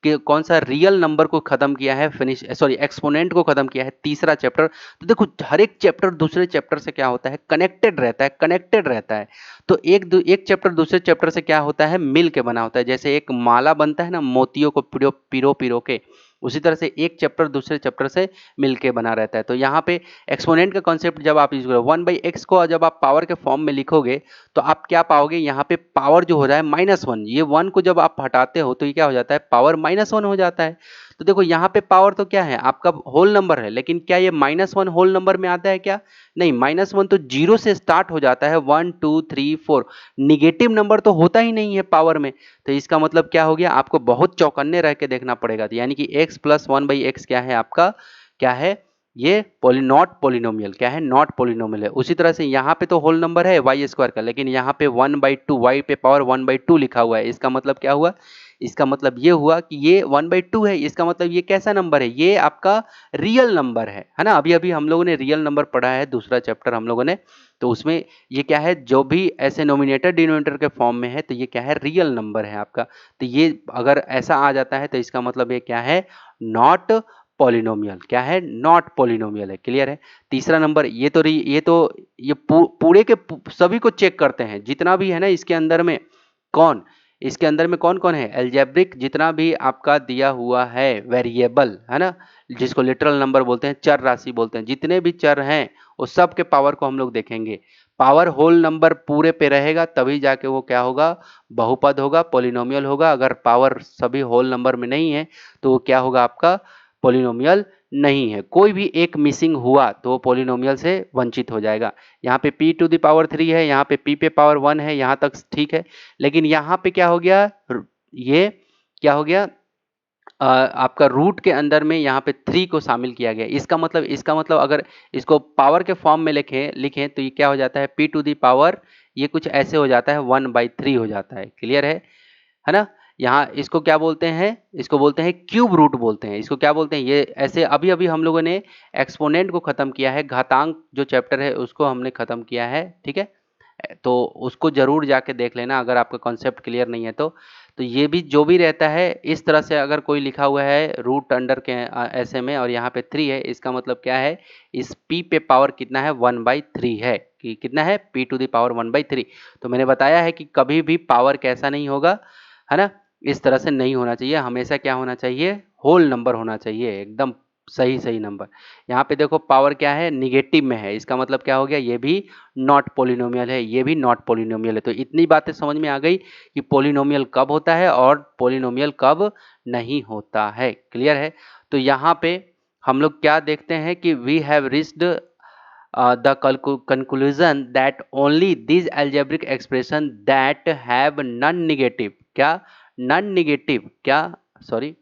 कि कौन सा रियल नंबर को खत्म किया है, एक्सपोनेंट को खत्म किया है, तीसरा चैप्टर। तो देखो हर एक चैप्टर दूसरे चैप्टर से क्या होता है, कनेक्टेड रहता है। तो एक चैप्टर दूसरे चैप्टर से क्या होता है, मिल के बना होता है। जैसे एक माला बनता है ना मोतियों को पिरो पिरो के, उसी तरह से एक चैप्टर दूसरे चैप्टर से मिलके बना रहता है। तो यहाँ पे एक्सपोनेंट का कॉन्सेप्ट जब आप यूज करो, 1/x को जब आप पावर के फॉर्म में लिखोगे तो आप क्या पाओगे, यहाँ पे पावर जो हो रहा है -1, ये 1 को जब आप हटाते हो तो ये क्या हो जाता है, पावर -1 हो जाता है। तो देखो यहाँ पे पावर तो क्या है, आपका होल नंबर है, लेकिन क्या ये -1 होल नंबर में आता है क्या, नहीं, -1 तो 0 से स्टार्ट हो जाता है, 1 2 3 4, निगेटिव नंबर तो होता ही नहीं है पावर में। तो इसका मतलब क्या हो गया, आपको बहुत चौकन्ने रह के देखना पड़ेगा। तो यानी कि x प्लस 1/x क्या है आपका, क्या है, ये नॉट पोलिनोमियल, क्या है, नॉट पोलिनोमियल है। उसी तरह से यहाँ पे तो होल नंबर है वाई स्क्वायर का, लेकिन यहाँ पे 1/2, वाई पे पावर 1/2 लिखा हुआ है। इसका मतलब क्या हुआ, इसका मतलब ये हुआ कि ये 1/2 है। इसका मतलब ये कैसा नंबर है, ये आपका रियल नंबर है ना। अभी अभी हम लोगों ने रियल नंबर पढ़ा है, दूसरा चैप्टर हम लोगों ने, तो उसमें ये क्या है, जो भी ऐसे नोमिनेटर डिनोमिनेटर के फॉर्म में है तो ये क्या है, रियल नंबर है आपका। तो ये अगर ऐसा आ जाता है तो इसका मतलब ये क्या है, नॉट पॉलिनोमियल, क्या है, नॉट पॉलिनोमियल है। क्लियर है। तीसरा नंबर, ये पूरे के सभी को चेक करते हैं, जितना भी है ना इसके अंदर में, कौन, इसके अंदर में कौन कौन है, एल्जेब्रिक जितना भी आपका दिया हुआ है वेरिएबल, है ना, जिसको लिटरल नंबर बोलते हैं, चर राशि बोलते हैं, जितने भी चर हैं वो सब के पावर को हम लोग देखेंगे। पावर होल नंबर पूरे पे रहेगा तभी जाके वो क्या होगा, बहुपद होगा, पॉलिनोमियल होगा। अगर पावर सभी होल नंबर में नहीं है तो वो क्या होगा, आपका पॉलिनोमियल नहीं है। कोई भी एक मिसिंग हुआ तो वो पॉलिनोमियल से वंचित हो जाएगा। यहाँ पे p⁻3 है, यहाँ पे p पे पावर 1 है, यहाँ तक ठीक है। लेकिन यहाँ पे क्या हो गया, ये क्या हो गया, आपका रूट के अंदर में यहाँ पे 3 को शामिल किया गया। इसका मतलब अगर इसको पावर के फॉर्म में लिखें तो ये क्या हो जाता है, p⁻, ये कुछ ऐसे हो जाता है, 1/3 हो जाता है। क्लियर है ना। यहाँ इसको क्या बोलते हैं, इसको बोलते हैं क्यूब रूट बोलते हैं। इसको क्या बोलते हैं, ये ऐसे अभी अभी हम लोगों ने एक्सपोनेंट को खत्म किया है, घातांक जो चैप्टर है उसको हमने खत्म किया है, ठीक है। तो उसको जरूर जाके देख लेना अगर आपका कॉन्सेप्ट क्लियर नहीं है तो ये भी जो भी रहता है इस तरह से, अगर कोई लिखा हुआ है रूट अंडर के ऐसे में और यहाँ पे 3 है, इसका मतलब क्या है, इस p पे पावर कितना है, 1/3 है, कि कितना है, p⁻ 1/3। तो मैंने बताया है कि कभी भी पावर कैसा नहीं होगा, है ना, इस तरह से नहीं होना चाहिए, हमेशा क्या होना चाहिए, होल नंबर होना चाहिए, एकदम सही सही नंबर। यहाँ पे देखो पावर क्या है, निगेटिव में है, इसका मतलब क्या हो गया, ये भी नॉट पोलिनोमियल है, ये भी नॉट पोलिनोमियल है। तो इतनी बातें समझ में आ गई कि पोलिनोमियल कब होता है और पोलिनोमियल कब नहीं होता है। क्लियर है। तो यहाँ पे हम लोग क्या देखते हैं कि we have reached the conclusion that only these algebraic expression that have non-negative, क्या, non-negative, क्या, सॉरी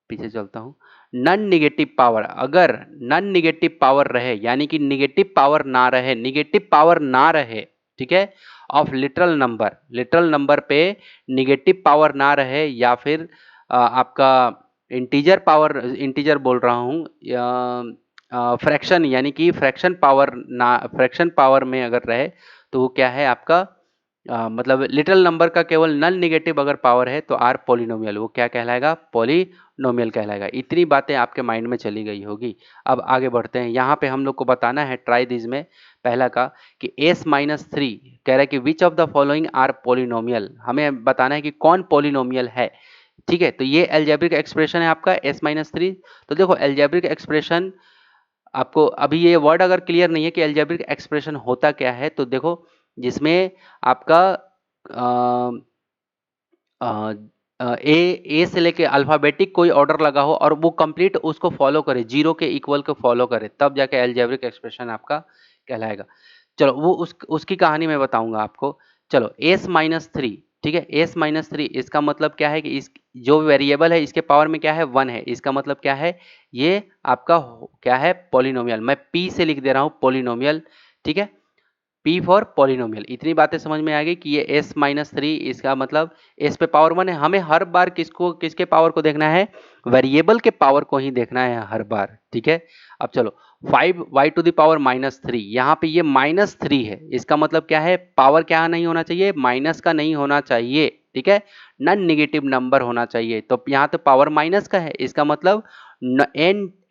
पीछे चलता हूँ, नॉन निगेटिव पावर, अगर नॉन निगेटिव पावर रहे, यानी कि निगेटिव पावर ना रहे, निगेटिव पावर ना रहे, ठीक है, ऑफ लिटरल नंबर पे निगेटिव पावर ना रहे, या फिर आपका इंटीजर पावर, इंटीजर बोल रहा हूँ, फ्रैक्शन, यानी कि फ्रैक्शन पावर में अगर रहे तो वो क्या है आपका, मतलब लिटल नंबर का केवल नॉन नेगेटिव अगर पावर है तो आर पॉलिनोमियल, वो क्या कहलाएगा, पॉलिनोमियल कहलाएगा। इतनी बातें आपके माइंड में चली गई होगी। अब आगे बढ़ते हैं, यहाँ पे हम लोग को बताना है ट्राई दिस में पहला का कि s-3 कह रहा है कि which of the following are polynomial, हमें बताना है कि कौन पॉलिनोमियल है। ठीक है, तो ये एल्जेब्रिक एक्सप्रेशन है आपका s-3। तो देखो एल्जेब्रिक एक्सप्रेशन, आपको अभी ये वर्ड अगर क्लियर नहीं है कि एल्जेब्रिक एक्सप्रेशन होता क्या है, तो देखो जिसमें आपका ए से लेके अल्फाबेटिक कोई ऑर्डर लगा हो और वो कंप्लीट उसको फॉलो करे, जीरो के इक्वल को फॉलो करे, तब जाके एल्जेब्रिक एक्सप्रेशन आपका कहलाएगा। चलो वो उसकी कहानी मैं बताऊंगा आपको। चलो s-3, ठीक है, s-3 इसका मतलब क्या है कि इस जो वेरिएबल है इसके पावर में क्या है, 1 है। इसका मतलब क्या है, ये आपका क्या है, पॉलिनोमियल। मैं p से लिख दे रहा हूँ पॉलिनोमियल, ठीक है, P फॉर पॉलिनोमियल। इतनी बातें समझ में आ गई कि ये s-3 इसका मतलब s पे पावर 1 है। हमें हर बार किसके पावर को देखना है, वेरिएबल के पावर को ही देखना है हर बार, ठीक है। अब चलो 5y⁻³ यहाँ पे ये -3 है, इसका मतलब क्या है, पावर क्या नहीं होना चाहिए, माइनस का नहीं होना चाहिए, ठीक है, नॉन निगेटिव नंबर होना चाहिए। तो यहाँ तो पावर माइनस का है, इसका मतलब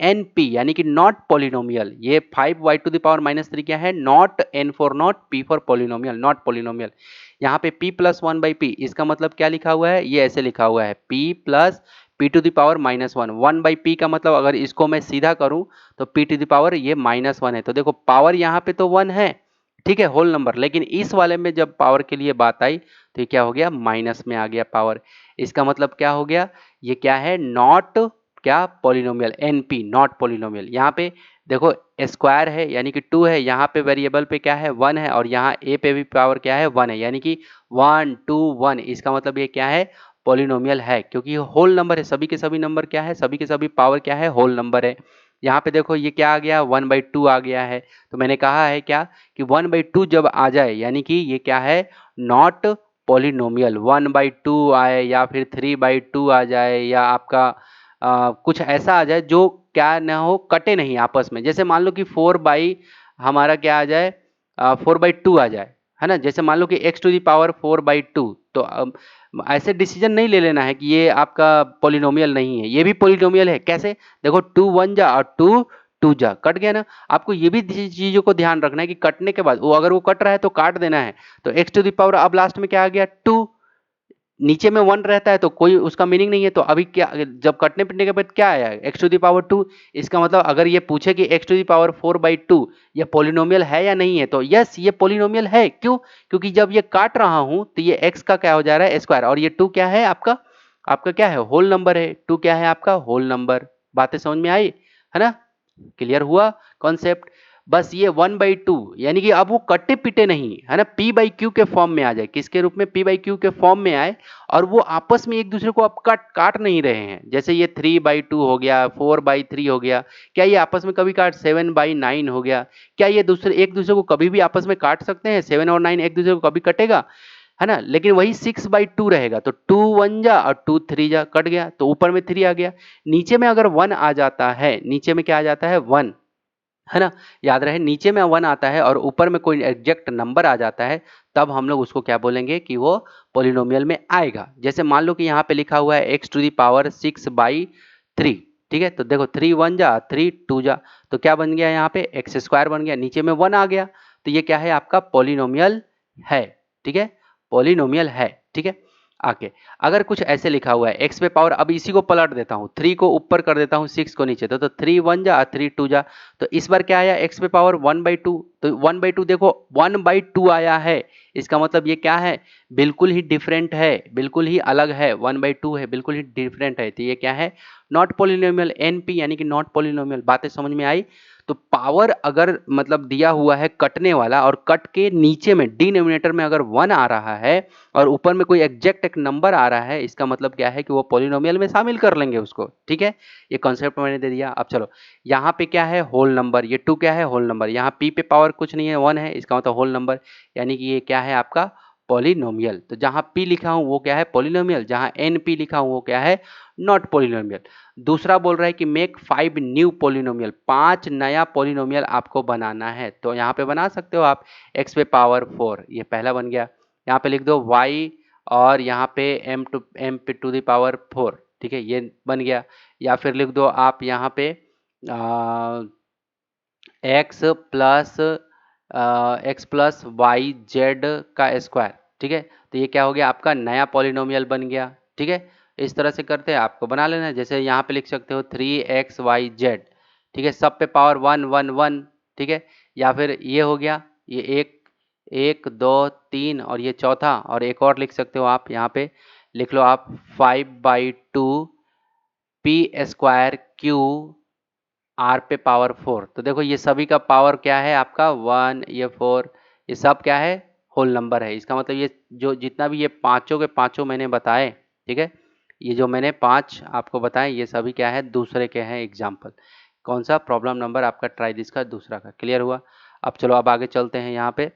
NP यानी कि नॉट पॉलिनोमियल। ये 5y⁻³ क्या है, not, N for not, P for polynomial, not polynomial. यहाँ पे p+1/p इसका मतलब क्या लिखा हुआ है, ये ऐसे लिखा हुआ है p+p⁻⁻1 1/p का मतलब अगर इसको मैं सीधा करूं तो p⁻ ये -1 है। तो देखो पावर यहाँ पे तो 1 है, ठीक है, होल नंबर, लेकिन इस वाले में जब पावर के लिए बात आई तो ये क्या हो गया, माइनस में आ गया पावर। इसका मतलब क्या हो गया, ये क्या है, नॉट, क्या, पॉलिनोमियल, NP नॉट पॉलिनोमियल। यहाँ पे देखो स्क्वायर है यानी कि 2 है, यहाँ पे वेरिएबल पे क्या है, 1 है, और यहाँ a पे भी पावर क्या है, 1 है, यानी कि 1 2 1। इसका मतलब ये क्या है, पॉलिनोमियल है, क्योंकि ये होल नंबर है, सभी के सभी नंबर क्या है, सभी के सभी पावर क्या है, होल नंबर है। यहाँ पे देखो ये क्या आ गया, 1/2 आ गया है। तो मैंने कहा है क्या कि 1/2 जब आ जाए यानी कि ये क्या है, नॉट पॉलिनोमियल। 1/2 आए या फिर 3/2 आ जाए या आपका कुछ ऐसा आ जाए जो क्या ना हो, कटे नहीं आपस में। जैसे मान लो कि 4 हमारा क्या आ जाए, 4/2 आ जाए, है ना। जैसे मान लो कि x⁴ 4/2, तो अब ऐसे डिसीजन नहीं ले लेना है कि ये आपका पॉलिनोमियल नहीं है, ये भी पॉलिनोमियल है। कैसे, देखो 2 1 जा और 2 2 जा, कट गया ना। आपको ये भी चीजों को ध्यान रखना है कि कटने के बाद वो अगर वो कट रहा है तो काट देना है। तो x⁴ अब लास्ट में क्या आ गया, 2। नीचे में 1 रहता है तो कोई उसका मीनिंग नहीं है। तो अभी क्या, जब कटने पिटने के बाद क्या आया, x⁴ 2। इसका मतलब अगर ये पूछे कि x⁴ 4/2 ये पॉलिनोमियल है या नहीं है, तो यस ये पॉलिनोमियल है। क्यों, क्योंकि जब ये काट रहा हूं तो ये x का क्या हो जा रहा है, स्क्वायर, और ये 2 क्या है आपका, आपका क्या है, होल नंबर है। 2 क्या है आपका, होल नंबर। बातें समझ में आई, है ना, क्लियर हुआ कॉन्सेप्ट। बस ये 1/2 यानी कि अब वो कटे पिटे नहीं, है ना, p/q के फॉर्म में आ जाए। किसके रूप में, p/q के फॉर्म में आए, और वो आपस में एक दूसरे को अब काट नहीं रहे हैं। जैसे ये 3/2 हो गया, 4/3 हो गया, क्या ये आपस में कभी काट, 7/9 हो गया, क्या ये एक दूसरे को कभी भी आपस में काट सकते हैं, 7 और 9 एक दूसरे को कभी कटेगा, है ना। लेकिन वही 6/2 रहेगा। तो 2 1 जा और 2 3 जा, कट गया, तो ऊपर में 3 आ गया। नीचे में अगर 1 आ जाता है, नीचे में क्या आ जाता है, 1, है ना। याद रहे, नीचे में 1 आता है और ऊपर में कोई एग्जैक्ट नंबर आ जाता है, तब हम लोग उसको क्या बोलेंगे कि वो पॉलिनोमियल में आएगा। जैसे मान लो कि यहाँ पे लिखा हुआ है x⁴ 6/3, ठीक है। तो देखो 3 1 जा, 3 2 जा, तो क्या बन गया, यहाँ पे x² बन गया, नीचे में 1 आ गया। तो ये क्या है आपका, पॉलिनोमियल है, ठीक है, पॉलिनोमियल है, ठीक है। आगे अगर कुछ ऐसे लिखा हुआ है एक्स पे पावर, अब इसी को पलट देता हूँ, 3 को ऊपर कर देता हूँ, 6 को नीचे, तो 3 1 जा 3 2 जा। तो इस बार क्या आया, एक्स पे पावर 1/2। तो 1/2 देखो 1/2 आया है, इसका मतलब ये क्या है, बिल्कुल ही डिफरेंट है, बिल्कुल ही अलग है। 1/2 है, बिल्कुल ही डिफरेंट है। तो ये क्या है, नॉट पॉलिनोमियल, एनपी यानी कि नॉट पॉलिनोमियल। बातें समझ में आई। तो पावर अगर मतलब दिया हुआ है कटने वाला, और कट के नीचे में डिनोमिनेटर में अगर 1 आ रहा है और ऊपर में कोई एग्जैक्ट एक नंबर आ रहा है, इसका मतलब क्या है कि वो पॉलिनोमियल में शामिल कर लेंगे उसको, ठीक है। ये कॉन्सेप्ट मैंने दे दिया। अब चलो यहाँ पे क्या है, होल नंबर, ये 2 क्या है, होल नंबर। यहाँ p पे पावर कुछ नहीं है, 1 है, इसका मतलब होल नंबर, यानी कि ये क्या है आपका, पॉलिनोमियल। तो जहाँ p लिखा हूँ वो क्या है, पॉलिनोमियल, जहाँ np लिखा हूँ वो क्या है, नॉट पॉलिनोमियल। दूसरा बोल रहा है कि मेक 5 न्यू पॉलिनोमियल, 5 नया पॉलिनोमियल आपको बनाना है। तो यहाँ पे बना सकते हो आप, x पे पावर 4, ये पहला बन गया। यहाँ पे लिख दो y, और यहाँ पे m टू द पावर 4, ठीक है, ये बन गया। या फिर लिख दो आप यहाँ पे x प्लस वाई जेड का स्क्वायर, ठीक है। तो ये क्या हो गया आपका, नया पॉलिनोमियल बन गया, ठीक है। इस तरह से करते हैं, आपको बना लेना है। जैसे यहाँ पे लिख सकते हो 3xyz, ठीक है, सब पे पावर 1 1 1, ठीक है। या फिर ये हो गया, ये 1 2 3 और ये चौथा, और एक और लिख सकते हो आप, यहाँ पे लिख लो आप 5/2 p² r पे पावर 4। तो देखो ये सभी का पावर क्या है आपका, 1, ये 4, ये सब क्या है, होल नंबर है। इसका मतलब ये जो जितना भी ये पांचों के पांचों मैंने बताए, ठीक है, ये जो मैंने 5 आपको बताए, ये सभी क्या है, दूसरे के हैं एग्जाम्पल। कौन सा, प्रॉब्लम नंबर आपका ट्राई दिस का दूसरा का, क्लियर हुआ। अब चलो अब आगे चलते हैं। यहाँ पे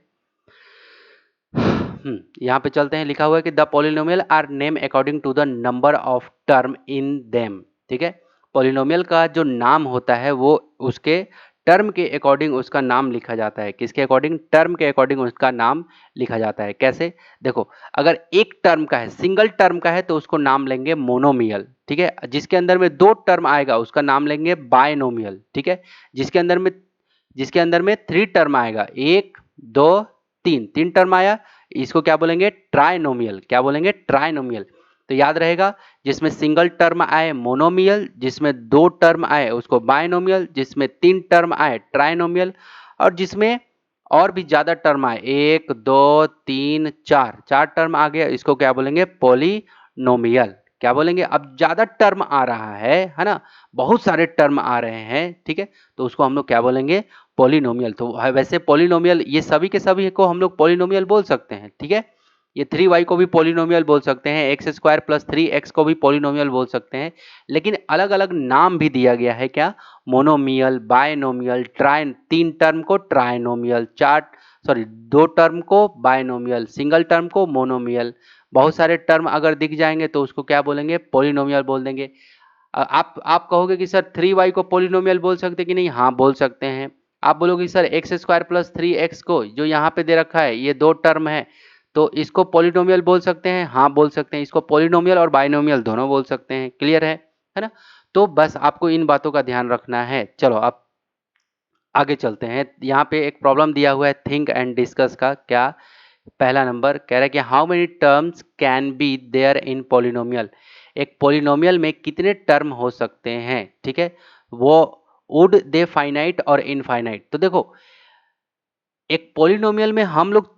यहाँ पे चलते हैं, लिखा हुआ है कि the polynomial are name according to the number of term in them, ठीक है। पॉलिनोमियल का जो नाम होता है वो उसके टर्म के अकॉर्डिंग उसका नाम लिखा जाता है। किसके अकॉर्डिंग, टर्म के अकॉर्डिंग उसका नाम लिखा जाता है। कैसे, देखो अगर एक टर्म का है, सिंगल टर्म का है, तो उसको नाम लेंगे मोनोमियल, ठीक है। जिसके अंदर में 2 टर्म आएगा उसका नाम लेंगे बायनोमियल, ठीक है। जिसके अंदर में 3 टर्म आएगा, 1 2 3, 3 टर्म आया, इसको क्या बोलेंगे, ट्राइनोमियल। क्या बोलेंगे, ट्राइनोमियल। तो याद रहेगा, जिसमें सिंगल टर्म आए मोनोमियल, जिसमें 2 टर्म आए उसको बायनोमियल, जिसमें 3 टर्म आए ट्राइनोमियल, और जिसमें और भी ज्यादा टर्म आए, 1 2 3 4 टर्म आ गया, इसको क्या बोलेंगे, पॉलिनोमियल। क्या बोलेंगे, अब ज्यादा टर्म आ रहा है ना, बहुत सारे टर्म आ रहे हैं, ठीक है, तो उसको हम लोग क्या बोलेंगे, पॉलिनोमियल। तो वैसे पॉलिनोमियल ये सभी के सभी को हम लोग पॉलिनोमियल बोल सकते हैं, ठीक है। ये 3y को भी पॉलिनोमियल बोल सकते हैं, एक्स स्क्वायर प्लस 3x को भी पॉलिनोमियल बोल सकते हैं, लेकिन अलग अलग नाम भी दिया गया है, क्या, मोनोमियल, बायनोमियल, ट्राइन, 3 टर्म को ट्राइनोमियल, 2 टर्म को बायनोमियल, सिंगल टर्म को मोनोमियल, बहुत सारे टर्म अगर दिख जाएंगे तो उसको क्या बोलेंगे, पॉलिनोमियल बोल देंगे। आप कहोगे कि सर 3y को पॉलिनोमियल बोल सकते हैं कि नहीं, हाँ बोल सकते हैं। आप बोलोगे sir x square plus 3x को जो यहाँ पे दे रखा है ये 2 टर्म है तो इसको पॉलिनोमियल बोल सकते हैं, हाँ बोल सकते हैं, इसको पॉलिनोमियल और बाइनोमियल दोनों बोल सकते हैं। क्लियर है ना। तो बस आपको इन बातों का ध्यान रखना है। चलो अब आगे चलते हैं। यहाँ पे एक प्रॉब्लम दिया हुआ है थिंक एंड डिस्कस का। क्या, पहला नंबर कह रहा है कि how many terms can be there in polynomial, एक पॉलिनोमियल में कितने टर्म हो सकते हैं, ठीक है, वो वुड दे फाइनाइट और इनफाइनाइट। तो देखो एक पॉलिनोमियल में हम लोग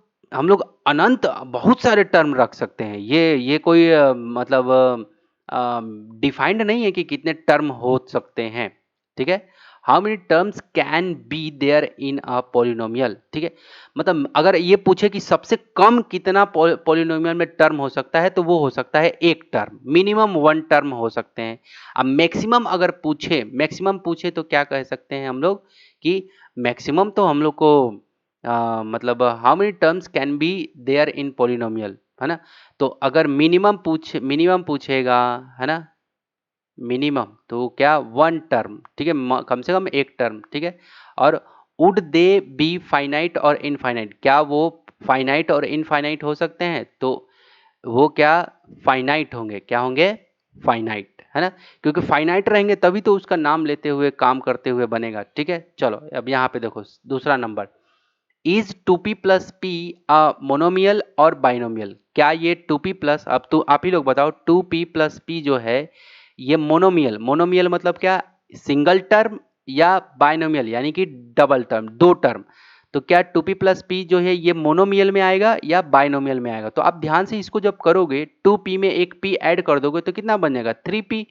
अनंत बहुत सारे टर्म रख सकते हैं। ये कोई मतलब डिफाइंड नहीं है कि कितने टर्म हो सकते हैं, ठीक है। How many terms can be there in a polynomial, ठीक है। मतलब अगर ये पूछे कि सबसे कम कितना पॉलिनोमियल में टर्म हो सकता है तो वो हो सकता है एक टर्म, मिनिमम 1 टर्म हो सकते हैं। अब मैक्सिमम अगर मैक्सिमम पूछे तो क्या कह सकते हैं हम लोग कि मैक्सिमम तो हम लोग को मतलब how many terms can be there in polynomial, है ना। तो अगर मिनिमम पूछेगा, है ना, मिनिमम तो क्या 1 टर्म, ठीक है, कम से कम एक टर्म, ठीक है। और वुड दे बी फाइनाइट और इनफाइनाइट, क्या वो फाइनाइट और इनफाइनाइट हो सकते हैं, तो वो क्या फाइनाइट होंगे, क्या होंगे, फाइनाइट, है ना। क्योंकि फाइनाइट रहेंगे तभी तो उसका नाम लेते हुए काम करते हुए बनेगा, ठीक है। चलो अब यहाँ पे देखो दूसरा number, is 2p plus P monomial और बाइनोमियल, क्या ये 2p प्लस, अब तो आप ही लोग बताओ, 2p प्लस पी जो है ये मोनोमियल मतलब क्या, सिंगल टर्म या बाइनोमियल यानी कि डबल टर्म, 2 टर्म। तो क्या 2p प्लस पी जो है ये मोनोमियल में आएगा या बाइनोमियल में आएगा। तो आप ध्यान से इसको जब करोगे 2p में एक p ऐड कर दोगे तो कितना बन जाएगा 3p।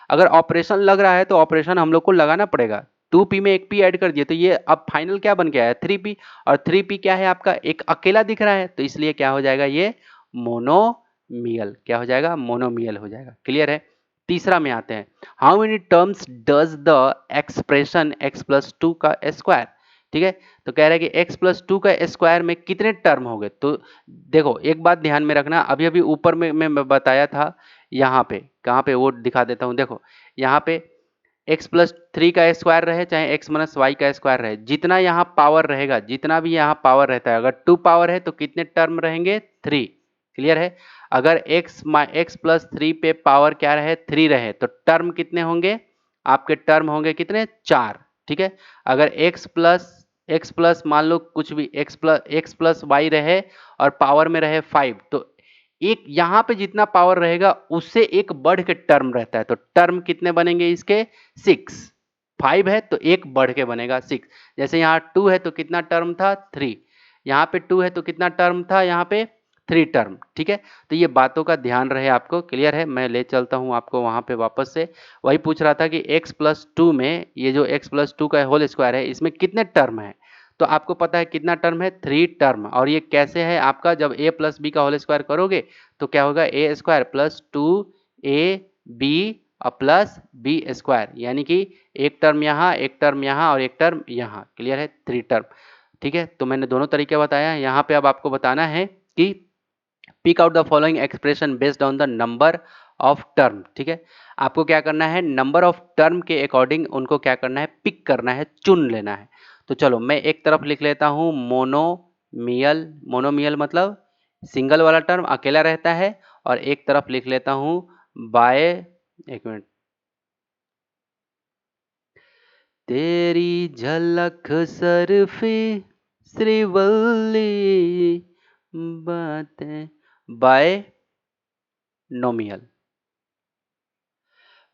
अगर ऑपरेशन लग रहा है तो ऑपरेशन हम लोग को लगाना पड़ेगा। 2p में एक p ऐड कर दिए तो ये अब फाइनल क्या बन के आया 3p, और 3p क्या है आपका एक अकेला दिख रहा है तो इसलिए क्या हो जाएगा ये मोनोमियल, क्या हो जाएगा, मोनोमियल हो जाएगा। क्लियर है। तीसरा में आते हैं, how many terms does the expression x plus 2 का स्क्वायर, ठीक है। तो कह रहा है कि x प्लस 2 का स्क्वायर में कितने टर्म हो गए। तो देखो एक बात ध्यान में रखना, अभी अभी ऊपर में मैं बताया था, यहाँ पे कहाँ पे वो दिखा देता हूँ। देखो यहाँ पे x प्लस 3 का स्क्वायर रहे चाहे x माइनस वाई का स्क्वायर रहे, जितना यहाँ पावर रहेगा, जितना भी यहाँ पावर रहता है, अगर 2 पावर है तो कितने टर्म रहेंगे 3। क्लियर है। अगर x प्लस 3 पे पावर क्या रहे 3 रहे तो टर्म कितने होंगे आपके, टर्म होंगे कितने 4, ठीक है। अगर x प्लस मान लो कुछ भी x प्लस वाई रहे और पावर में रहे 5 तो एक यहाँ पे जितना पावर रहेगा उससे एक बढ़ के टर्म रहता है, तो टर्म कितने बनेंगे इसके 6। 5 है तो एक बढ़ के बनेगा 6। जैसे यहाँ 2 है तो कितना टर्म था 3, यहाँ पे 2 है तो कितना टर्म था यहाँ पे 3 टर्म, ठीक है। तो ये बातों का ध्यान रहे आपको। क्लियर है। मैं ले चलता हूँ आपको वहां पे वापस से, वही पूछ रहा था कि x प्लस 2 में ये जो x प्लस 2 का होल स्क्वायर है इसमें कितने टर्म है। तो आपको पता है कितना टर्म है 3 टर्म, और ये कैसे है आपका, जब a प्लस बी का होल स्क्वायर करोगे तो क्या होगा a square plus 2ab plus b square, यानी कि एक टर्म यहाँ, एक टर्म यहाँ और एक टर्म यहाँ। क्लियर है। 3 टर्म, ठीक है। तो मैंने दोनों तरीके बताया। यहाँ पे अब आपको बताना है कि pick out the following expression based on the number of term, ठीक है। आपको क्या करना है, नंबर ऑफ टर्म के अकॉर्डिंग उनको क्या करना है, पिक करना है, चुन लेना है। तो चलो मैं एक तरफ लिख लेता हूं मोनोमियल, मोनोमियल मतलब सिंगल वाला टर्म अकेला रहता है, और एक तरफ लिख लेता हूं बाय, एक मिनट, तेरी झलक सरफी श्रीवल्ली बातें, बाय नोमियल,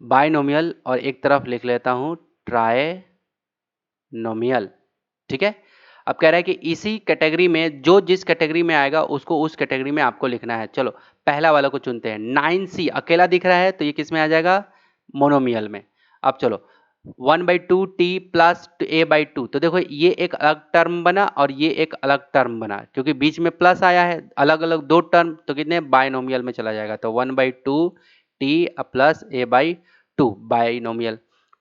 बाइनोमियल, और एक तरफ लिख लेता हूं ट्राइनोमियल, ठीक है। अब कह रहा है कि इसी कैटेगरी में जो जिस कैटेगरी में आएगा उसको उस कैटेगरी में आपको लिखना है। चलो पहला वाला को चुनते हैं। 9c अकेला दिख रहा है तो ये किस में आ जाएगा, मोनोमियल में। अब चलो 1/2 t प्लस a/2। तो देखो ये एक अलग टर्म बना और ये एक अलग टर्म बना, क्योंकि बीच में प्लस आया है, अलग अलग दो टर्म, तो कितने बायनोमियल में चला जाएगा। तो 1/2 t plus a/2 binomial.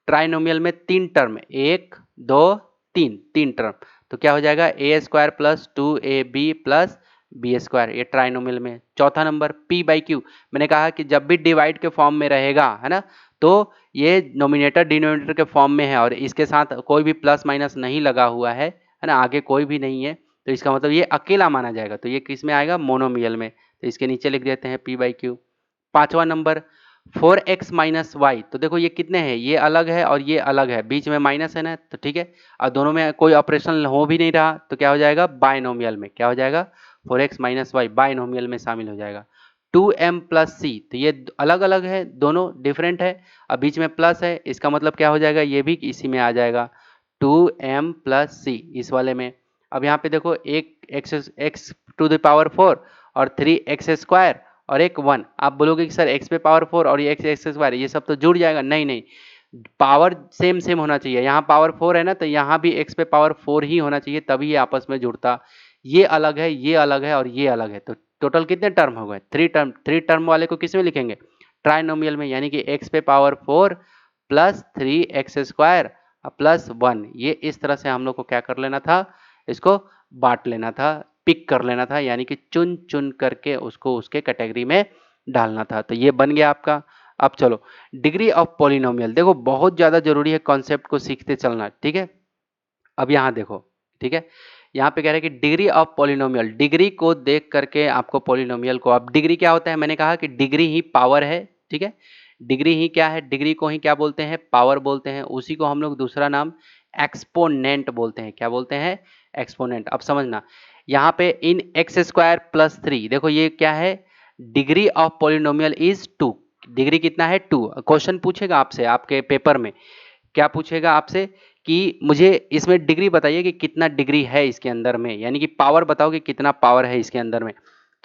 Trinomial में तीन टर्म, एक दो तीन, तीन टर्म, तो क्या हो जाएगा a square plus 2ab plus b square, ये ट्राइनोमियल में। चौथा नंबर p/q, मैंने कहा कि जब भी डिवाइड के फॉर्म में रहेगा, है ना, तो ये नोमिनेटर डिनोमिनेटर के फॉर्म में है और इसके साथ कोई भी प्लस माइनस नहीं लगा हुआ है ना, आगे कोई भी नहीं है, तो इसका मतलब ये अकेला माना जाएगा। तो ये किस में आएगा, मोनोमियल में। तो इसके नीचे लिख देते हैं p/q। पांचवा नंबर 4x माइनस वाई, तो देखो ये कितने हैं, ये अलग है और ये अलग है, बीच में माइनस है ना, तो ठीक है, और दोनों में कोई ऑपरेशन हो भी नहीं रहा, तो क्या हो जाएगा बायनोमियल में, क्या हो जाएगा 4x माइनस वाई बायनोमियल में शामिल हो जाएगा। 2m प्लस सी, तो ये अलग अलग है, दोनों डिफरेंट है, अब बीच में प्लस है, इसका मतलब क्या हो जाएगा, ये भी इसी में आ जाएगा 2m प्लस सी इस वाले में। अब यहाँ पे देखो एक x टू द पावर 4 और 3x स्क्वायर और एक 1, आप बोलोगे कि सर x पे पावर 4 और ये x स्क्वायर ये सब तो जुड़ जाएगा, नहीं नहीं, पावर सेम सेम होना चाहिए। यहाँ पावर 4 है ना, तो यहाँ भी x पे पावर 4 ही होना चाहिए, तभी ये आपस में जुड़ता। ये अलग है, ये अलग है और ये अलग है, तो टोटल कितने टर्म हो गए, थ्री टर्म। थ्री टर्म वाले को किस में लिखेंगे, ट्राइनोमियल में, यानी कि x पे power 4 plus 3x square plus 1। ये इस तरह से हम लोग को क्या कर लेना था, इसको बांट लेना था, पिक कर लेना था, यानी कि चुन चुन करके उसको उसके कैटेगरी में डालना था। तो ये बन गया आपका। अब चलो डिग्री ऑफ पॉलिनोमियल, देखो बहुत ज़्यादा जरूरी है कॉन्सेप्ट को सीखते चलना, ठीक है। अब यहाँ देखो, ठीक है, यहाँ पे कह रहे हैं कि डिग्री ऑफ पॉलिनोमियल, डिग्री को देख करके आपको पॉलिनोमियल को, अब डिग्री क्या होता है, मैंने कहा कि डिग्री ही पावर है, ठीक है, डिग्री ही क्या है, डिग्री को ही क्या बोलते हैं, पावर बोलते हैं, उसी को हम लोग दूसरा नाम एक्सपोनेंट बोलते हैं। क्या बोलते हैं, एक्सपोनेंट। अब समझना, यहाँ पे इन एक्स स्क्वायर प्लस 3, देखो ये क्या है, degree of polynomial is 2। Degree कितना है, 2। क्वेश्चन पूछेगा आपसे आपके पेपर में, क्या पूछेगा आपसे कि मुझे इसमें डिग्री बताइए कि कितना डिग्री है इसके अंदर में, यानी कि पावर बताओ कि कितना पावर है इसके अंदर में।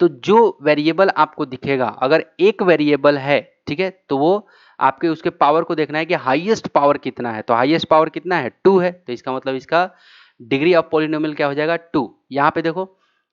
तो जो वेरिएबल आपको दिखेगा, अगर एक वेरिएबल है, ठीक है, तो वो आपके उसके पावर को देखना है कि हाईएस्ट पावर कितना है, तो हाईएस्ट पावर कितना है, 2 है, तो इसका मतलब इसका डिग्री ऑफ पॉलिनोमियल क्या हो जाएगा, 2। यहाँ पे देखो,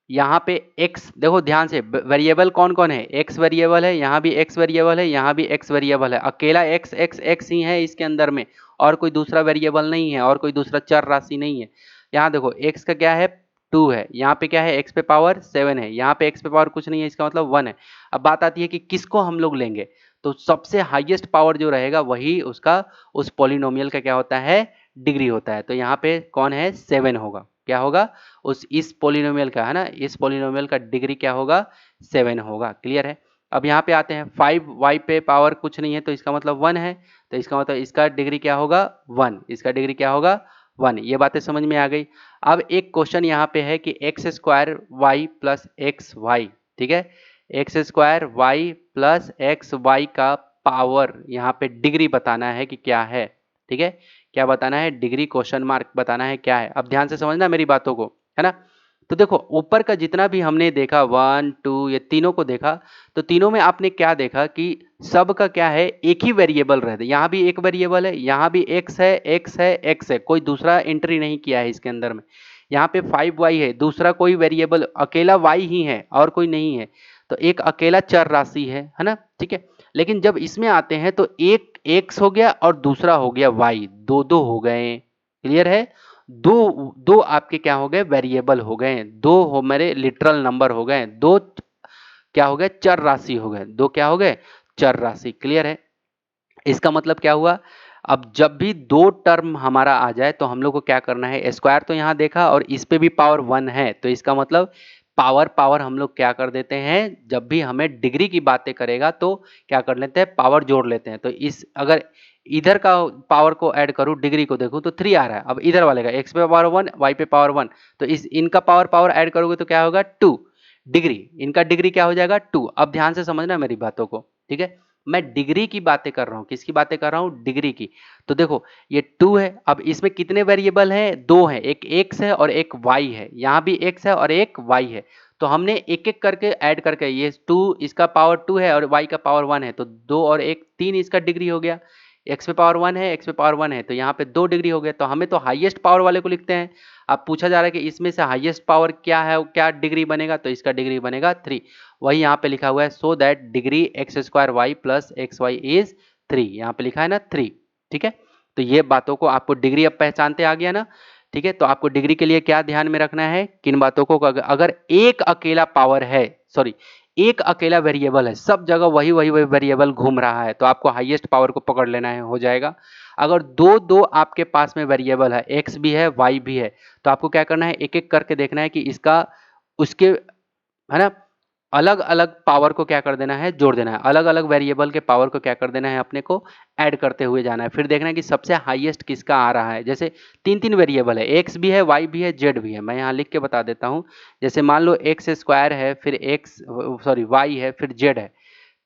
यहाँ पे x, देखो ध्यान से, वेरिएबल कौन कौन है, x वेरिएबल है, यहाँ भी x वेरिएबल है, यहाँ भी x वेरिएबल है, अकेला x x x ही है इसके अंदर में, और कोई दूसरा वेरिएबल नहीं है, और कोई दूसरा चर राशि नहीं है। यहाँ देखो x का क्या है, 2 है, यहाँ पे क्या है, x पे पावर 7 है, यहाँ पे x पे पावर कुछ नहीं है, इसका मतलब 1 है। अब बात आती है कि किसको हम लोग लेंगे, तो सबसे हाईएस्ट पावर जो रहेगा वही उसका उस पॉलिनोमियल का क्या होता है, डिग्री होता है। तो यहाँ पे कौन है, 7 होगा, क्या होगा, उस इस पॉलिनोमियल का, है ना, इस पॉलिनोमियल का डिग्री क्या होगा, 7 होगा। क्लियर है। अब यहाँ पे आते हैं, 5y पे पावर कुछ नहीं है, तो इसका मतलब 1 है, तो इसका मतलब इसका डिग्री क्या होगा, 1, इसका डिग्री क्या होगा, 1। ये बातें समझ में आ गई। अब एक क्वेश्चन यहाँ पे है कि x square y plus x y, ठीक है, x square y plus x y का पावर यहाँ पे डिग्री बताना है कि क्या है, ठीक है, क्या बताना है, डिग्री क्वेश्चन मार्क बताना है क्या है। अब ध्यान से समझना मेरी बातों को, है ना। तो देखो ऊपर का जितना भी हमने देखा 1 2 ये तीनों को देखा, तो तीनों में आपने क्या देखा कि सब का क्या है, एक ही वेरिएबल रहता है, यहाँ भी एक वेरिएबल है, यहाँ भी x है, x है, x है, कोई दूसरा एंट्री नहीं किया है इसके अंदर में। यहाँ पे 5y है, दूसरा कोई वेरिएबल, अकेला y ही है और कोई नहीं है, तो एक अकेला चर राशि है ना, ठीक है। लेकिन जब इसमें आते हैं तो एक x हो गया और दूसरा हो गया y, दो दो हो गए। क्लियर है, दो दो आपके क्या हो गए, वेरिएबल हो गए, दो हो मेरे लिटरल नंबर हो गए, दो क्या हो गए, चर राशि हो गए, दो क्या हो गए, चर राशि। क्लियर है। इसका मतलब क्या हुआ, अब जब भी दो टर्म हमारा आ जाए तो हम लोग को क्या करना है, स्क्वायर तो यहाँ देखा और इस पे भी पावर 1 है, तो इसका मतलब पावर पावर हम लोग क्या कर देते हैं, जब भी हमें डिग्री की बातें करेगा तो क्या कर लेते हैं, पावर जोड़ लेते हैं। तो इस अगर इधर का पावर को ऐड करूं, डिग्री को देखूं तो 3 आ रहा है, अब इधर वाले का x पे पावर 1 y पे पावर 1, तो इस इनका पावर पावर ऐड करोगे तो क्या होगा 2, डिग्री, इनका डिग्री क्या हो जाएगा 2। अब ध्यान से समझना मेरी बातों को, ठीक है, मैं डिग्री की बातें कर रहा हूं, किसकी बातें कर रहा हूं, डिग्री की। तो देखो ये 2 है, अब इसमें कितने वेरिएबल हैं, दो हैं, एक x है और एक y है, यहाँ भी x है और एक y है, तो हमने एक एक करके ऐड करके, ये 2 इसका पावर 2 है और y का पावर 1 है, तो 2 और 1 3 इसका डिग्री हो गया। एक्स पे पावर 1 है, एक्स पे पावर 1 है, तो यहाँ पे 2 डिग्री हो गया। तो हमें तो हाईएस्ट पावर वाले को लिखते हैं। अब पूछा जा रहा है कि इसमें से हाईएस्ट पावर क्या है, क्या डिग्री बनेगा, तो इसका डिग्री बनेगा 3। वही यहाँ पे लिखा हुआ है, so that degree x square y plus x y is 3। यहाँ पे लिखा है ना 3, ठीक है। तो ये बातों को आपको डिग्री अब पहचानते आ गया ना, ठीक है। तो आपको डिग्री के लिए क्या ध्यान में रखना है, किन बातों को, अगर एक अकेला पावर है, सॉरी एक अकेला वेरिएबल है, सब जगह वही वही वही वेरिएबल घूम रहा है, तो आपको हाईएस्ट पावर को पकड़ लेना है, हो जाएगा। अगर दो दो आपके पास में वेरिएबल है, एक्स भी है वाई भी है, तो आपको क्या करना है, एक एक करके देखना है कि इसका उसके, है ना, अलग अलग पावर को क्या कर देना है, जोड़ देना है। अलग अलग वेरिएबल के पावर को क्या कर देना है, अपने को ऐड करते हुए जाना है। फिर देखना है कि सबसे हाईएस्ट किसका आ रहा है। जैसे तीन तीन वेरिएबल है, एक्स भी है वाई भी है जेड भी है, मैं यहाँ लिख के बता देता हूँ। जैसे मान लो एक्स स्क्वायर है, फिर एक्स सॉरी वाई है, फिर जेड है,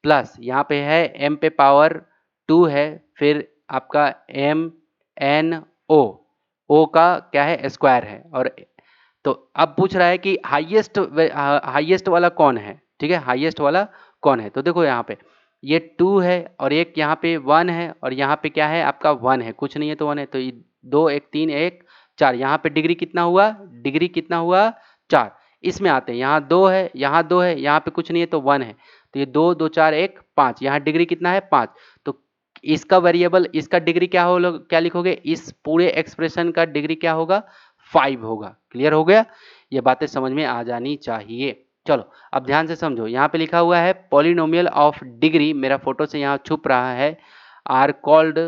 प्लस यहाँ पे है एम पे पावर 2 है, फिर आपका एम एन ओ का क्या है, स्क्वायर है। और तो अब पूछ रहा है कि हाईएस्ट वाला कौन है, ठीक है, हाईएस्ट वाला कौन है। तो देखो यहाँ पे ये 2 है, और एक यहाँ पे 1 है, और यहाँ पे क्या है आपका 1 है, कुछ नहीं है तो 1 है। तो ये 2 1 3 1 4, यहाँ पे डिग्री कितना हुआ, डिग्री कितना हुआ 4। इसमें आते हैं, यहाँ 2 है, यहाँ 2 है, यहाँ पे कुछ नहीं है तो 1 है। तो ये 2 2 4 1 5, यहाँ डिग्री कितना है 5। तो इसका वेरिएबल, इसका डिग्री क्या हो, क्या लिखोगे, इस पूरे एक्सप्रेशन का डिग्री क्या होगा, 5 होगा। क्लियर हो गया, ये बातें समझ में आ जानी चाहिए। चलो अब ध्यान से समझो, यहाँ पे लिखा हुआ है पॉलिनोमियल ऑफ डिग्री, मेरा फोटो से यहाँ छुप रहा है, आर कॉल्ड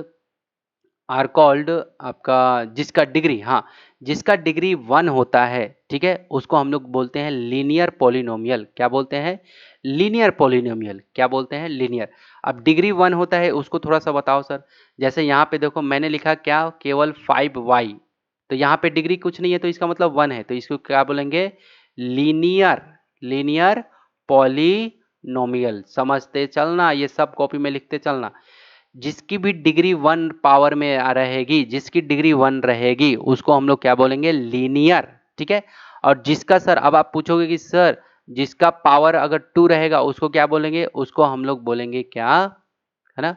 आपका जिसका डिग्री, हाँ जिसका डिग्री 1 होता है, ठीक है, उसको हम लोग बोलते हैं लीनियर पॉलिनोमियल। क्या बोलते हैं, लीनियर पॉलिनोमियल। क्या बोलते हैं, लीनियर। अब डिग्री 1 होता है उसको थोड़ा सा बताओ सर। जैसे यहाँ पे देखो मैंने लिखा क्या, केवल 5y, तो यहाँ पे डिग्री कुछ नहीं है तो इसका मतलब 1 है, तो इसको क्या बोलेंगे, लीनियर, लीनियर पॉलिनोमियल। समझते चलना, ये सब कॉपी में लिखते चलना। जिसकी भी डिग्री 1 पावर में रहेगी, जिसकी डिग्री 1 रहेगी उसको हम लोग क्या बोलेंगे, लीनियर, ठीक है। और जिसका सर, अब आप पूछोगे कि सर जिसका पावर अगर 2 रहेगा उसको क्या बोलेंगे, उसको हम लोग बोलेंगे क्या, है ना,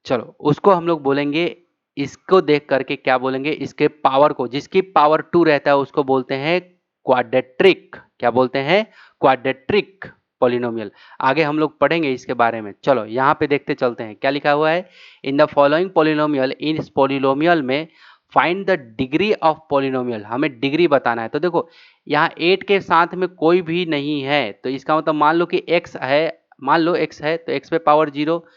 चलो उसको हम लोग बोलेंगे, इसको देख करके क्या बोलेंगे, इसके पावर को, जिसकी पावर 2 रहता है उसको बोलते हैं क्वाड्रेट्रिक। क्या बोलते हैं, क्वाड्रेट्रिक पॉलिनोमियल। आगे हम लोग पढ़ेंगे इसके बारे में। चलो यहाँ पे देखते चलते हैं क्या लिखा हुआ है, इन द फॉलोइंग पॉलिनोमियल, इस पॉलिनोमियल में find the degree of polynomial, हमें डिग्री बताना है। तो देखो यहाँ 8 के साथ में कोई भी नहीं है, तो इसका मतलब मान लो कि x है, मान लो x है तो x पे पावर 0।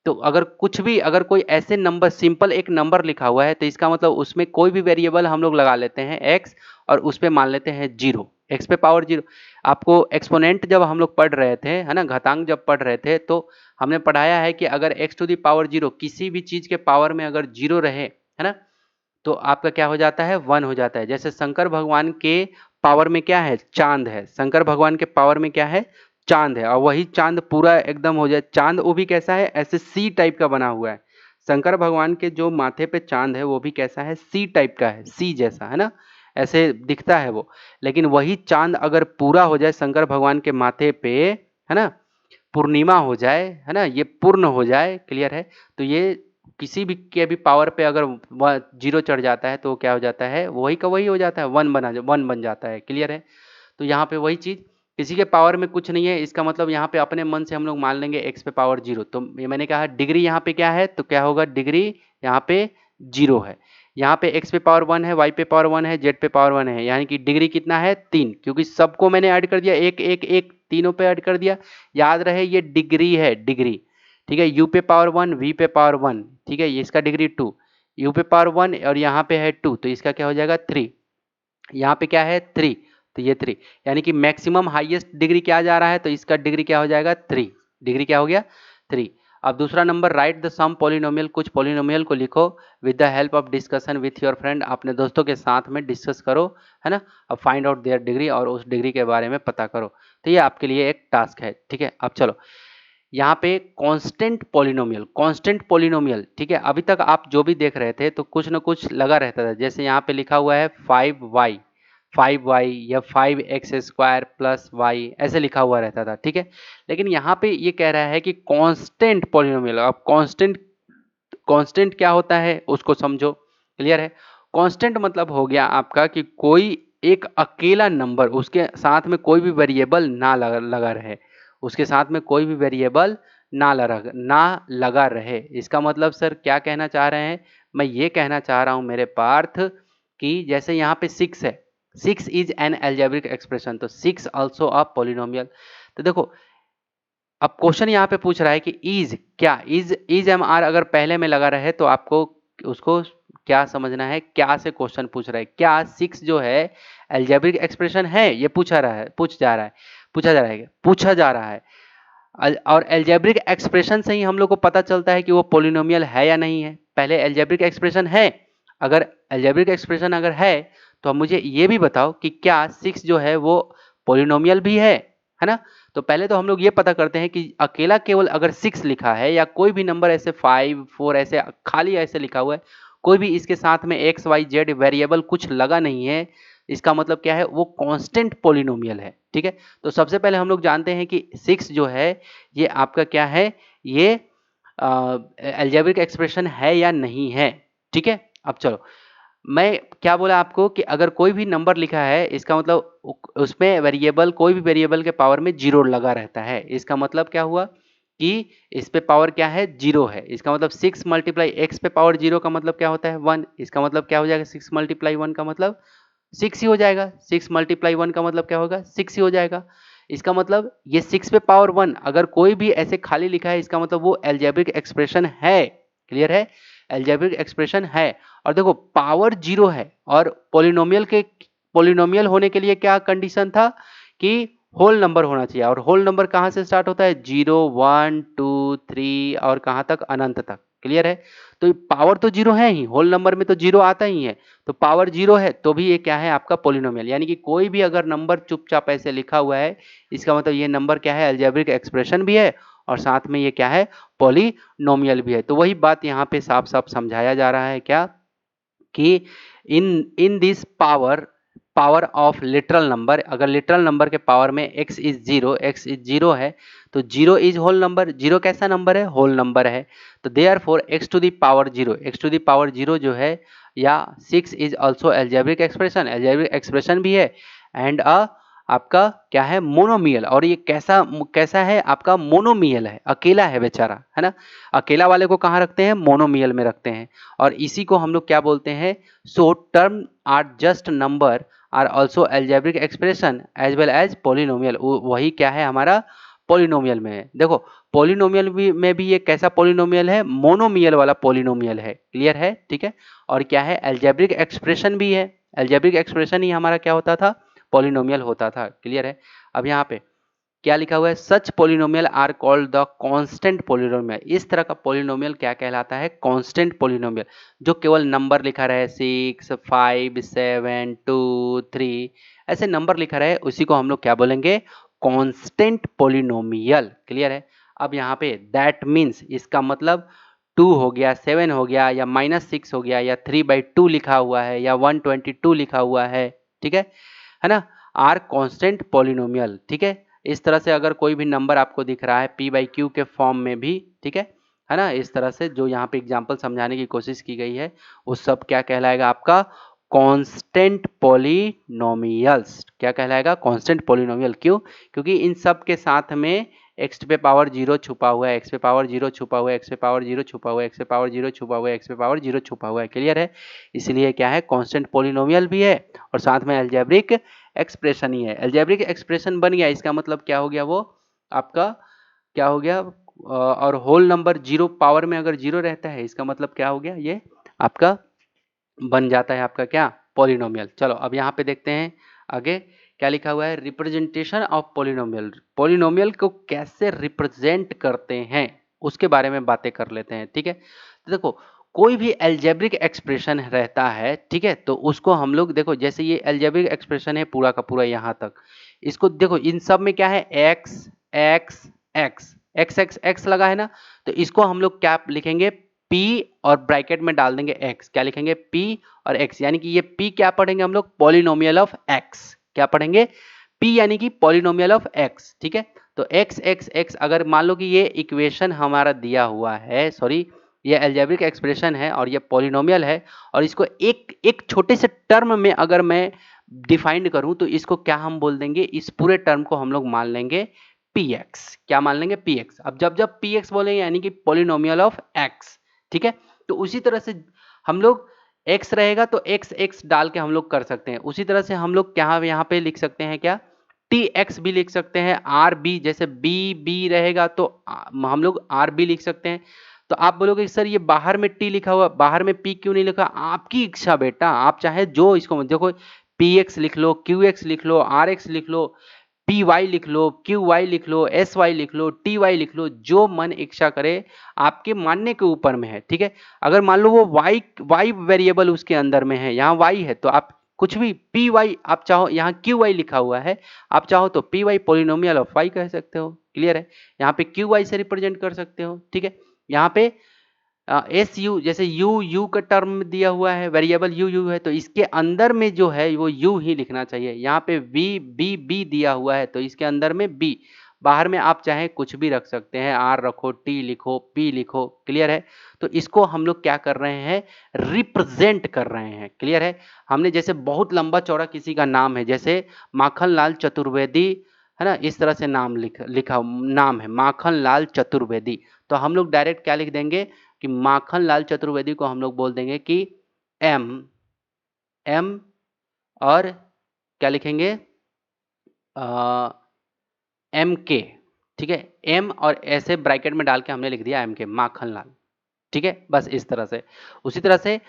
तो अगर कुछ भी, अगर कोई ऐसे नंबर, सिंपल एक नंबर लिखा हुआ है, तो इसका मतलब उसमें कोई भी वेरिएबल हम लोग लगा लेते हैं x, और उस पे मान लेते हैं 0, x पे पावर 0। आपको एक्सपोनेंट जब हम लोग पढ़ रहे थे, है ना, घातांक जब पढ़ रहे थे, तो हमने पढ़ाया है कि अगर x टू दी पावर 0 किसी भी चीज के पावर में अगर 0 रहे, है ना, तो आपका क्या हो जाता है, 1 हो जाता है। जैसे शंकर भगवान के पावर में क्या है, चांद है, शंकर भगवान के पावर में क्या है, चांद है, और वही चांद पूरा एकदम हो जाए चांद, वो भी कैसा है, ऐसे सी टाइप का बना हुआ है। शंकर भगवान के जो माथे पे चांद है वो भी कैसा है, सी टाइप का है, सी जैसा, है ना, ऐसे दिखता है वो। लेकिन वही चांद अगर पूरा हो जाए शंकर भगवान के माथे पे, है ना, पूर्णिमा हो जाए, है ना, ये पूर्ण हो जाए, क्लियर है, तो ये किसी भी के भी पावर पे अगर 0 चढ़ जाता है तो क्या हो जाता है, वही का वही हो जाता है, 1 बन जाता है। क्लियर है, तो यहाँ पे वही चीज, किसी के पावर में कुछ नहीं है, इसका मतलब यहाँ पे अपने मन से हम लोग मान लेंगे x पे पावर 0। तो ये मैंने कहा डिग्री यहाँ पे क्या है, तो क्या होगा, डिग्री यहाँ पे 0 है। यहाँ पे x पे पावर 1 है, y पे पावर 1 है, z पे पावर 1 है, यानी कि डिग्री कितना है 3, क्योंकि सबको मैंने ऐड कर दिया, एक एक एक तीनों पे ऐड कर दिया। याद रहे ये डिग्री है, डिग्री, ठीक है। u पे पावर 1, v पे पावर 1, ठीक है, ये इसका डिग्री 2, u पे पावर 1 और यहाँ पे है 2, तो इसका क्या हो जाएगा 3। यहाँ पे क्या है 3, तो ये 3, यानी कि मैक्सिमम हाईएस्ट डिग्री क्या जा रहा है, तो इसका डिग्री क्या हो जाएगा 3, डिग्री क्या हो गया 3। अब दूसरा number, write the some polynomial, कुछ पॉलिनोमियल को लिखो with the help of discussion with your friend, अपने दोस्तों के साथ में डिस्कस करो, है ना। अब फाइंड आउट देयर डिग्री, और उस डिग्री के बारे में पता करो। तो ये आपके लिए एक टास्क है, ठीक है। अब चलो यहाँ पे कांस्टेंट पॉलिनोमियल, कांस्टेंट पॉलिनोमियल, ठीक है। अभी तक आप जो भी देख रहे थे तो कुछ ना कुछ लगा रहता था, जैसे यहाँ पे लिखा हुआ है 5y, 5y या 5x² प्लस y ऐसे लिखा हुआ रहता था, ठीक है। लेकिन यहाँ पे ये कह रहा है कि कांस्टेंट पॉलिनोमियल। अब कांस्टेंट कांस्टेंट क्या होता है उसको समझो, क्लियर है। कांस्टेंट मतलब हो गया आपका कि कोई एक अकेला नंबर, उसके साथ में कोई भी वेरिएबल ना लगा रहे, उसके साथ में कोई भी वेरिएबल ना लगा रहे। इसका मतलब सर क्या कहना चाह रहे हैं? मैं ये कहना चाह रहा हूं मेरे पार्थ कि जैसे यहाँ पे 6 है, 6 इज एन एल्जेब्रिक एक्सप्रेशन, तो 6 ऑल्सो अ पॉलिनोमियल। तो देखो अब क्वेश्चन यहाँ पे पूछ रहा है कि इज क्या, इज एम आर अगर पहले में लगा रहे तो आपको उसको क्या समझना है, क्या से क्वेश्चन पूछ रहा है, क्या 6 जो है एल्जेब्रिक एक्सप्रेशन है, ये पूछा जा रहा है। और एल्जेब्रिक एक्सप्रेशन से ही हम लोग को पता चलता है कि वो पॉलिनोमियल है या नहीं है। पहले एल्जेब्रिक एक्सप्रेशन है, अगर एल्जेब्रिक एक्सप्रेशन अगर है तो मुझे ये भी बताओ कि क्या 6 जो है वो पॉलिनोमियल भी है ना। तो पहले तो हम लोग ये पता करते हैं कि अकेला केवल अगर 6 लिखा है या कोई भी नंबर ऐसे 5 4 ऐसे खाली ऐसे लिखा हुआ है, कोई भी इसके साथ में एक्स वाई जेड वेरिएबल कुछ लगा नहीं है, इसका मतलब क्या है, वो कांस्टेंट पॉलिनोमियल है, ठीक है। तो सबसे पहले हम लोग जानते हैं कि 6 जो है ये आपका क्या है, ये एल्जेब्रिक एक्सप्रेशन है या नहीं है, ठीक है। अब चलो मैं क्या बोला आपको कि अगर कोई भी नंबर लिखा है इसका मतलब उसमें वेरिएबल, कोई भी वेरिएबल के पावर में जीरो लगा रहता है। इसका मतलब क्या हुआ कि इस पे पावर क्या है, जीरो है। इसका मतलब 6 मल्टीप्लाई एक्स पे पावर जीरो का मतलब क्या होता है, 1। इसका मतलब क्या हो जाएगा, 6 मल्टीप्लाई 1 का मतलब 6 ही हो जाएगा। 6 मल्टीप्लाई 1 का मतलब क्या होगा, 6 ही हो जाएगा। इसका मतलब ये 6 पे पावर 1 अगर कोई भी ऐसे खाली लिखा है, इसका मतलब वो एल्जेब्रिक एक्सप्रेशन है, क्लियर है, एल्जेब्रिक एक्सप्रेशन है। और देखो पावर जीरो है और पॉलिनोमियल होने के लिए क्या कंडीशन था कि होल नंबर होना चाहिए। और होल नंबर कहां से स्टार्ट होता है, 0 1 2 3 और कहां तक, अनंत तक, क्लियर है। तो पावर तो जीरो है ही, होल नंबर में तो जीरो आता ही है, तो पावर जीरो है तो भी ये क्या है आपका पॉलिनोमियल। यानी कि कोई भी अगर नंबर चुपचाप ऐसे लिखा हुआ है, इसका मतलब ये नंबर क्या है, एल्जेब्रिक एक्सप्रेशन भी है और साथ में ये क्या है, पॉलिनोमियल भी है। तो वही बात यहाँ पे साफ साफ समझाया जा रहा है क्या, कि in in this power of literal number, अगर लिटरल नंबर के पावर में x इज जीरो है तो zero is whole number. Zero कैसा नंबर है, होल नंबर है। तो there four x to the power zero जो है या 6 इज ऑल्सो एल्जेब्रिक एक्सप्रेशन भी है एंड आपका क्या है, मोनोमियल। और ये कैसा कैसा है आपका, मोनोमियल है, अकेला है बेचारा, है ना। अकेला वाले को कहाँ रखते हैं, मोनोमियल में रखते हैं। और इसी को हम लोग क्या बोलते हैं, so term are just number are also algebraic expression as well as polynomial. वही क्या है हमारा, पॉलिनोमियल में है। देखो पॉलिनोमियल में भी ये कैसा पॉलिनोमियल है, मोनोमियल वाला पॉलिनोमियल है, क्लियर है, ठीक है। और क्या है, एल्जेब्रिक एक्सप्रेशन भी है। एल्जेब्रिक एक्सप्रेशन ही हमारा क्या होता था, पॉलिनोमियल होता था, क्लियर है। अब यहाँ पे क्या लिखा हुआ है, such polynomial are called the constant polynomial. इस तरह का पॉलिनोमियल क्या कहलाता है, कांस्टेंट पॉलिनोमियल, जो केवल नंबर लिखा रहे 6 5 7 2 3 ऐसे नंबर लिखा रहे, उसी को हम लोग क्या बोलेंगे, कांस्टेंट पॉलिनोमियल, क्लियर है। अब यहाँ पे दैट मीन्स, इसका मतलब 2 हो गया, 7 हो गया, या -6 हो गया, या 3/2 लिखा हुआ है, या 122 लिखा हुआ है, ठीक है ना, आर कांस्टेंट पॉलिनोमियल, ठीक है। इस तरह से अगर कोई भी नंबर आपको दिख रहा है p/q के फॉर्म में भी, ठीक है ना, इस तरह से जो यहाँ पे एग्जांपल समझाने की कोशिश की गई है वो सब क्या कहलाएगा आपका, कांस्टेंट पॉलिनोमियल्स। क्या कहलाएगा, कांस्टेंट पॉलिनोमियल। क्यों, क्योंकि इन सब के साथ में x पे पावर जीरो छुपा हुआ है, x पे पावर जीरो छुपा हुआ है, x पे पावर जीरो छुपा हुआ है, x पे पावर जीरो छुपा हुआ है, x पे पावर जीरो छुपा हुआ है, क्लियर है। इसलिए क्या है, कांस्टेंट पॉलिनोमियल भी है और साथ में एल्जेब्रिक एक्सप्रेशन ही है। एल्जेब्रिक एक्सप्रेशन बन गया, इसका मतलब क्या हो गया, वो आपका क्या हो गया, और होल नंबर जीरो पावर में अगर जीरो रहता है, इसका मतलब क्या हो गया, ये आपका बन जाता है आपका क्या, पॉलिनोमियल। चलो अब यहाँ पे देखते हैं आगे क्या लिखा हुआ है, रिप्रेजेंटेशन ऑफ पॉलिनोमियल। पॉलिनोमियल को कैसे रिप्रेजेंट करते हैं उसके बारे में बातें कर लेते हैं, ठीक है। तो देखो कोई भी एल्जेब्रिक एक्सप्रेशन रहता है, ठीक है, तो उसको हम लोग देखो, जैसे ये एल्जेब्रिक एक्सप्रेशन है पूरा का पूरा यहाँ तक, इसको देखो इन सब में क्या है, x x x x x x लगा है ना, तो इसको हम लोग क्या लिखेंगे, p और ब्रैकेट में डाल देंगे x, क्या लिखेंगे p और x, यानी कि ये p क्या पढ़ेंगे हम लोग, पॉलिनोमियल ऑफ x, क्या पढ़ेंगे p यानी कि पॉलिनोमियल ऑफ x, ठीक है। तो x x x अगर मान लो कि ये इक्वेशन हमारा दिया हुआ है, सॉरी ये अलजेब्रिक एक्सप्रेशन है और ये पॉलिनोमियल है, और इसको एक एक छोटे से टर्म में अगर मैं डिफाइंड करूं तो इसको क्या हम बोल देंगे, इस पूरे टर्म को हम लोग मान लेंगे px, क्या मान लेंगे px। अब जब जब px बोलेंगे यानी कि पॉलिनोमियल ऑफ x, ठीक है। तो उसी तरह से हम लोग x रहेगा तो x x डाल के हम लोग कर सकते हैं। उसी तरह से हम लोग क्या यहाँ पे लिख सकते हैं, क्या tx भी लिख सकते हैं, rb जैसे b b रहेगा तो हम लोग rb लिख सकते हैं। तो आप बोलोगे सर ये बाहर में t लिखा हुआ, बाहर में p क्यों नहीं लिखा, आपकी इच्छा बेटा, आप चाहे जो इसको देखो px लिख लो, qx लिख लो, rx लिख लो, पी वाई लिख लो, क्यू वाई लिख लो, एस वाई लिख लो, टी वाई लिख लो, जो मन इच्छा करे, आपके मानने के ऊपर में है, ठीक है। अगर मान लो वो वाई वाई वेरिएबल उसके अंदर में है, यहाँ वाई है तो आप कुछ भी पी वाई, आप चाहो यहाँ क्यू वाई लिखा हुआ है, आप चाहो तो p y polynomial of y कह सकते हो, क्लियर है। यहाँ पे क्यू वाई से रिप्रेजेंट कर सकते हो, ठीक है। यहाँ पे एस यू जैसे यू का टर्म दिया हुआ है, वेरिएबल यू है तो इसके अंदर में जो है वो यू ही लिखना चाहिए। यहाँ पे वी बी बी दिया हुआ है तो इसके अंदर में बी, बाहर में आप चाहे कुछ भी रख सकते हैं, आर रखो, टी लिखो, पी लिखो, क्लियर है। तो इसको हम लोग क्या कर रहे हैं, रिप्रेजेंट कर रहे हैं, क्लियर है। हमने जैसे बहुत लंबा चौड़ा किसी का नाम है, जैसे माखन लाल चतुर्वेदी है ना, इस तरह से नाम लिखा नाम है माखन लाल चतुर्वेदी, तो हम लोग डायरेक्ट क्या लिख देंगे कि माखन लाल चतुर्वेदी को हम लोग बोल देंगे कि एम एम और क्या लिखेंगे एम के, ठीक है। एम और ऐसे ब्रैकेट में डाल के हमने लिख दिया एम के, माखन लाल, ठीक है। बस इस तरह से, उसी तरह से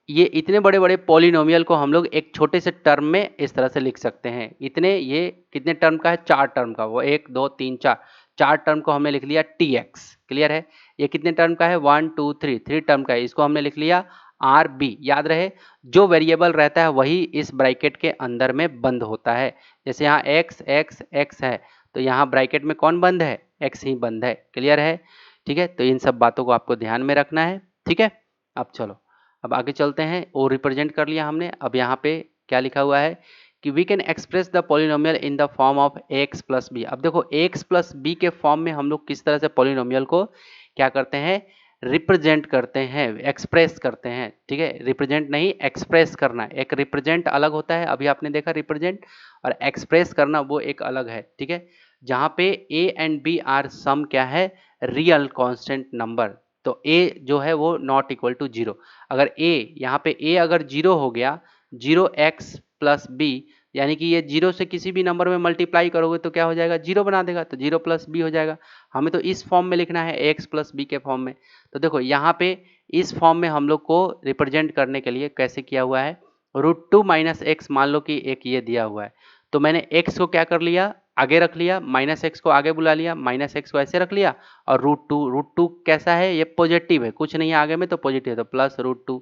इतने बड़े बड़े पॉलिनोमियल को हम लोग एक छोटे से टर्म में इस तरह से लिख सकते हैं। इतने ये कितने टर्म का है, 4 टर्म का, वो 1 2 3 4, 4 टर्म को हमने लिख लिया tx, क्लियर है। ये कितने टर्म का है, 1 2 3, 3 टर्म का है, इसको हमने लिख लिया rb। याद रहे जो वेरिएबल रहता है वही इस ब्रैकेट के अंदर में बंद होता है। जैसे यहाँ x x x है तो यहाँ ब्रैकेट में कौन बंद है, x ही बंद है, क्लियर है, ठीक है। तो इन सब बातों को आपको ध्यान में रखना है, ठीक है। अब चलो अब आगे चलते हैं, ओ रिप्रेजेंट कर लिया हमने। अब यहाँ पे क्या लिखा हुआ है कि we can express the polynomial in the form of x plus b. अब देखो एक्स प्लस बी के फॉर्म में हम लोग किस तरह से पॉलिनोमियल को क्या करते हैं, रिप्रेजेंट करते हैं, एक्सप्रेस करते हैं, ठीक है। रिप्रेजेंट नहीं, एक्सप्रेस करना, एक रिप्रेजेंट अलग होता है, अभी आपने देखा रिप्रेजेंट, और एक्सप्रेस करना वो एक अलग है, ठीक है। जहाँ पे a and b are some क्या है, रियल कांस्टेंट नंबर, तो a जो है वो नॉट इक्वल टू 0। अगर a यहाँ पे a अगर 0 हो गया, 0x प्लस बी, यानी कि ये 0 से किसी भी नंबर में मल्टीप्लाई करोगे तो क्या हो जाएगा, 0 बना देगा, तो 0 प्लस बी हो जाएगा। हमें तो इस फॉर्म में लिखना है, x प्लस बी के फॉर्म में। तो देखो यहाँ पे इस फॉर्म में हम लोग को रिप्रेजेंट करने के लिए कैसे किया हुआ है, √2 माइनस एक्स, मान लो कि एक ये दिया हुआ है तो मैंने x को क्या कर लिया, आगे रख लिया, माइनस एक्स को आगे बुला लिया, माइनस एक्स को ऐसे रख लिया, और √2 कैसा है, ये पॉजिटिव है, कुछ नहीं है आगे में तो पॉजिटिव है, तो प्लस √2,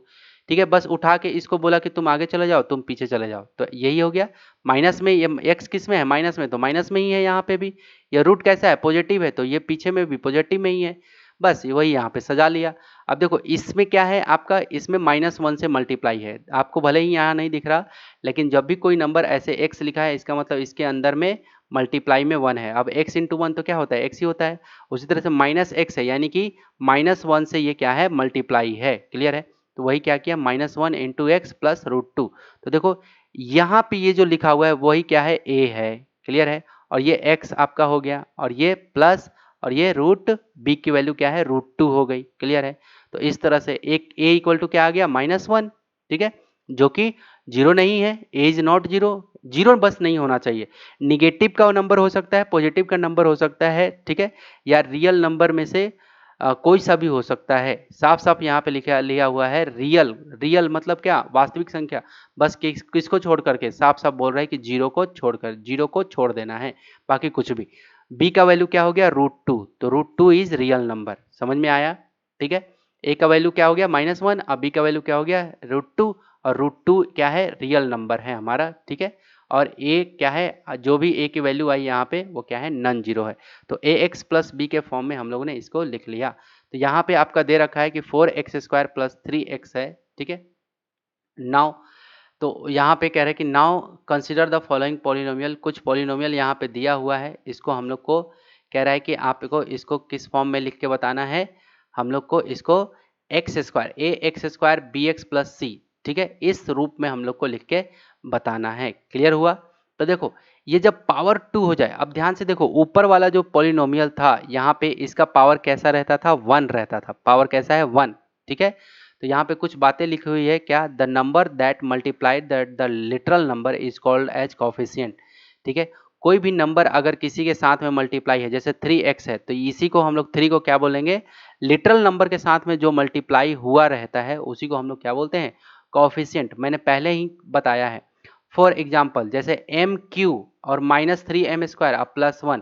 ठीक है। बस उठा के इसको बोला कि तुम आगे चले जाओ, तुम पीछे चले जाओ, तो यही हो गया। माइनस में ये एक्स किस में है, माइनस में, तो माइनस में ही है यहाँ पे भी। ये रूट कैसा है, पॉजिटिव है, तो ये पीछे में भी पॉजिटिव में ही है, बस वही यहाँ पे सजा लिया। अब देखो इसमें क्या है आपका, इसमें -1 से मल्टीप्लाई है, आपको भले ही यहाँ नहीं दिख रहा, लेकिन जब भी कोई नंबर ऐसे x लिखा है इसका मतलब इसके अंदर में मल्टीप्लाई में 1 है। अब x इंटू 1 तो क्या होता है, x ही होता है। उसी तरह से -x है, यानी कि -1 से ये क्या है, मल्टीप्लाई है, क्लियर है। तो वही क्या किया, -1 इंटू एक्स प्लस √2। तो देखो यहाँ पे ये जो लिखा हुआ है वही क्या है, a है, क्लियर है। और ये x आपका हो गया, और ये प्लस, और ये √b की वैल्यू क्या है, √2 हो गई, क्लियर है। तो इस तरह से एक a इक्वल टू क्या आ गया, -1, ठीक है, जो कि 0 नहीं है, a इज नॉट 0, 0 बस नहीं होना चाहिए। निगेटिव का नंबर हो सकता है, पॉजिटिव का नंबर हो सकता है, ठीक है, या रियल नंबर में से कोई सा भी हो सकता है। साफ साफ यहाँ पे लिया हुआ है रियल, रियल मतलब क्या, वास्तविक संख्या, बस किसको छोड़ करके, साफ साफ बोल रहा है कि 0 को छोड़कर, 0 को छोड़ देना है, बाकी कुछ भी। b का वैल्यू क्या हो गया, √2, तो √2 इज रियल नंबर, समझ में आया, ठीक है। a का वैल्यू क्या हो गया, -1, अब b का वैल्यू क्या हो गया, √2, और √2 क्या है, रियल नंबर है हमारा, ठीक है। और a क्या है, जो भी a की वैल्यू आई यहाँ पे वो क्या है, नॉन जीरो है। तो ax प्लस बी के फॉर्म में हम लोगों ने इसको लिख लिया। तो यहाँ पे आपका दे रखा है कि 4x² प्लस 3x है, ठीक है। नाउ तो यहाँ पे कह रहे हैं कि now consider the following polynomial, कुछ पॉलिनोमियल यहाँ पे दिया हुआ है, इसको हम लोग को कह रहा है कि आपको इसको किस फॉर्म में लिख के बताना है, हम लोग को इसको x² bx प्लस c, ठीक है, इस रूप में हम लोग को लिख के बताना है। क्लियर हुआ? तो देखो ये जब पावर 2 हो जाए, अब ध्यान से देखो ऊपर वाला जो पॉलिनोमियल था यहाँ पे इसका पावर कैसा रहता था, 1 रहता था, पावर कैसा है 1, ठीक है। तो यहाँ पे कुछ बातें लिखी हुई है, क्या, the number that multiplied the literal number is called as coefficient, ठीक है। कोई भी नंबर अगर किसी के साथ में मल्टीप्लाई है, जैसे 3x है, तो इसी को हम लोग 3 को क्या बोलेंगे, लिटरल नंबर के साथ में जो मल्टीप्लाई हुआ रहता है उसी को हम लोग क्या बोलते हैं, कॉफिशिएंट। मैंने पहले ही बताया है। फॉर एग्जाम्पल जैसे MQ और -3m² अब +1,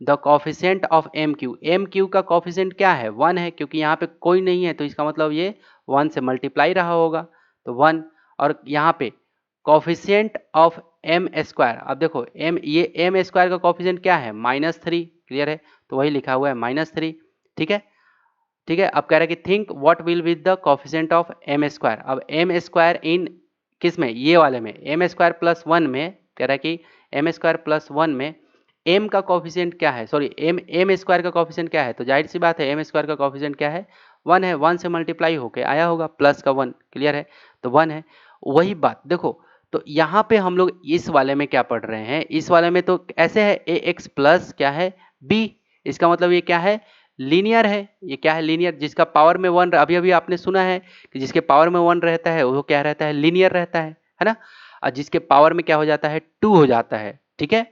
द कॉफिशिएंट ऑफ MQ का कॉफिशिएंट क्या है, 1 है, क्योंकि यहाँ पे कोई नहीं है तो इसका मतलब ये 1 से मल्टीप्लाई रहा होगा, तो 1। और यहाँ पे कॉफिशिएंट ऑफ m², अब देखो ये m² का कॉफिशिएंट क्या है, -3, क्लियर है, तो वही लिखा हुआ है -3, ठीक है, ठीक है। अब कह रहा है कि think what will be the coefficient of m², अब m² इन किस में, ये वाले में, m² प्लस 1 में, कह रहा है कि m² प्लस 1 में m का कॉफिशिएंट क्या है, सॉरी m² का कॉफिशिएंट क्या है, तो जाहिर सी बात है m² का कॉफिशिएंट क्या है, 1 है, 1 से मल्टीप्लाई होके आया होगा, प्लस का 1, क्लियर है, तो 1 है। वही बात देखो, तो यहाँ पे हम लोग इस वाले में क्या पढ़ रहे हैं, इस वाले में तो ऐसे है ax प्लस क्या है b, इसका मतलब ये क्या है, लीनियर है, ये क्या है, लीनियर, जिसका पावर में 1, अभी अभी आपने सुना है कि जिसके पावर में 1 रहता है वो क्या रहता है, लीनियर रहता है ना। और जिसके पावर में क्या हो जाता है, 2 हो जाता है, ठीक है,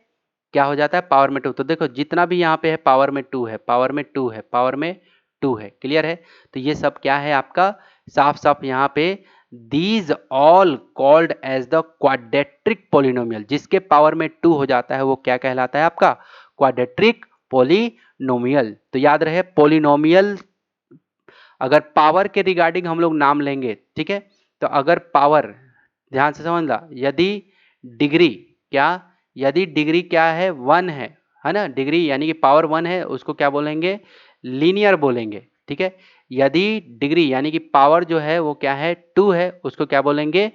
क्या हो जाता है, पावर में 2। तो देखो जितना भी यहाँ पे है पावर में 2 है, पावर में 2 है, पावर में 2 है, क्लियर है। तो ये सब क्या है आपका, साफ साफ यहाँ पे these all called as the quadratic polynomial, जिसके पावर में 2 हो जाता है वो क्या कहलाता है आपका, क्वाड्रेटिक पोलिनोमियल। तो याद रहे पोलिनोमियल अगर पावर के रिगार्डिंग हम लोग नाम लेंगे, ठीक है, तो अगर पावर, ध्यान से समझना, यदि डिग्री क्या, यदि डिग्री क्या है 1 है ना, डिग्री यानी कि पावर 1 है, उसको क्या बोलेंगे, लीनियर बोलेंगे, ठीक है। यदि डिग्री यानी कि पावर जो है वो क्या है 2 है, उसको क्या बोलेंगे,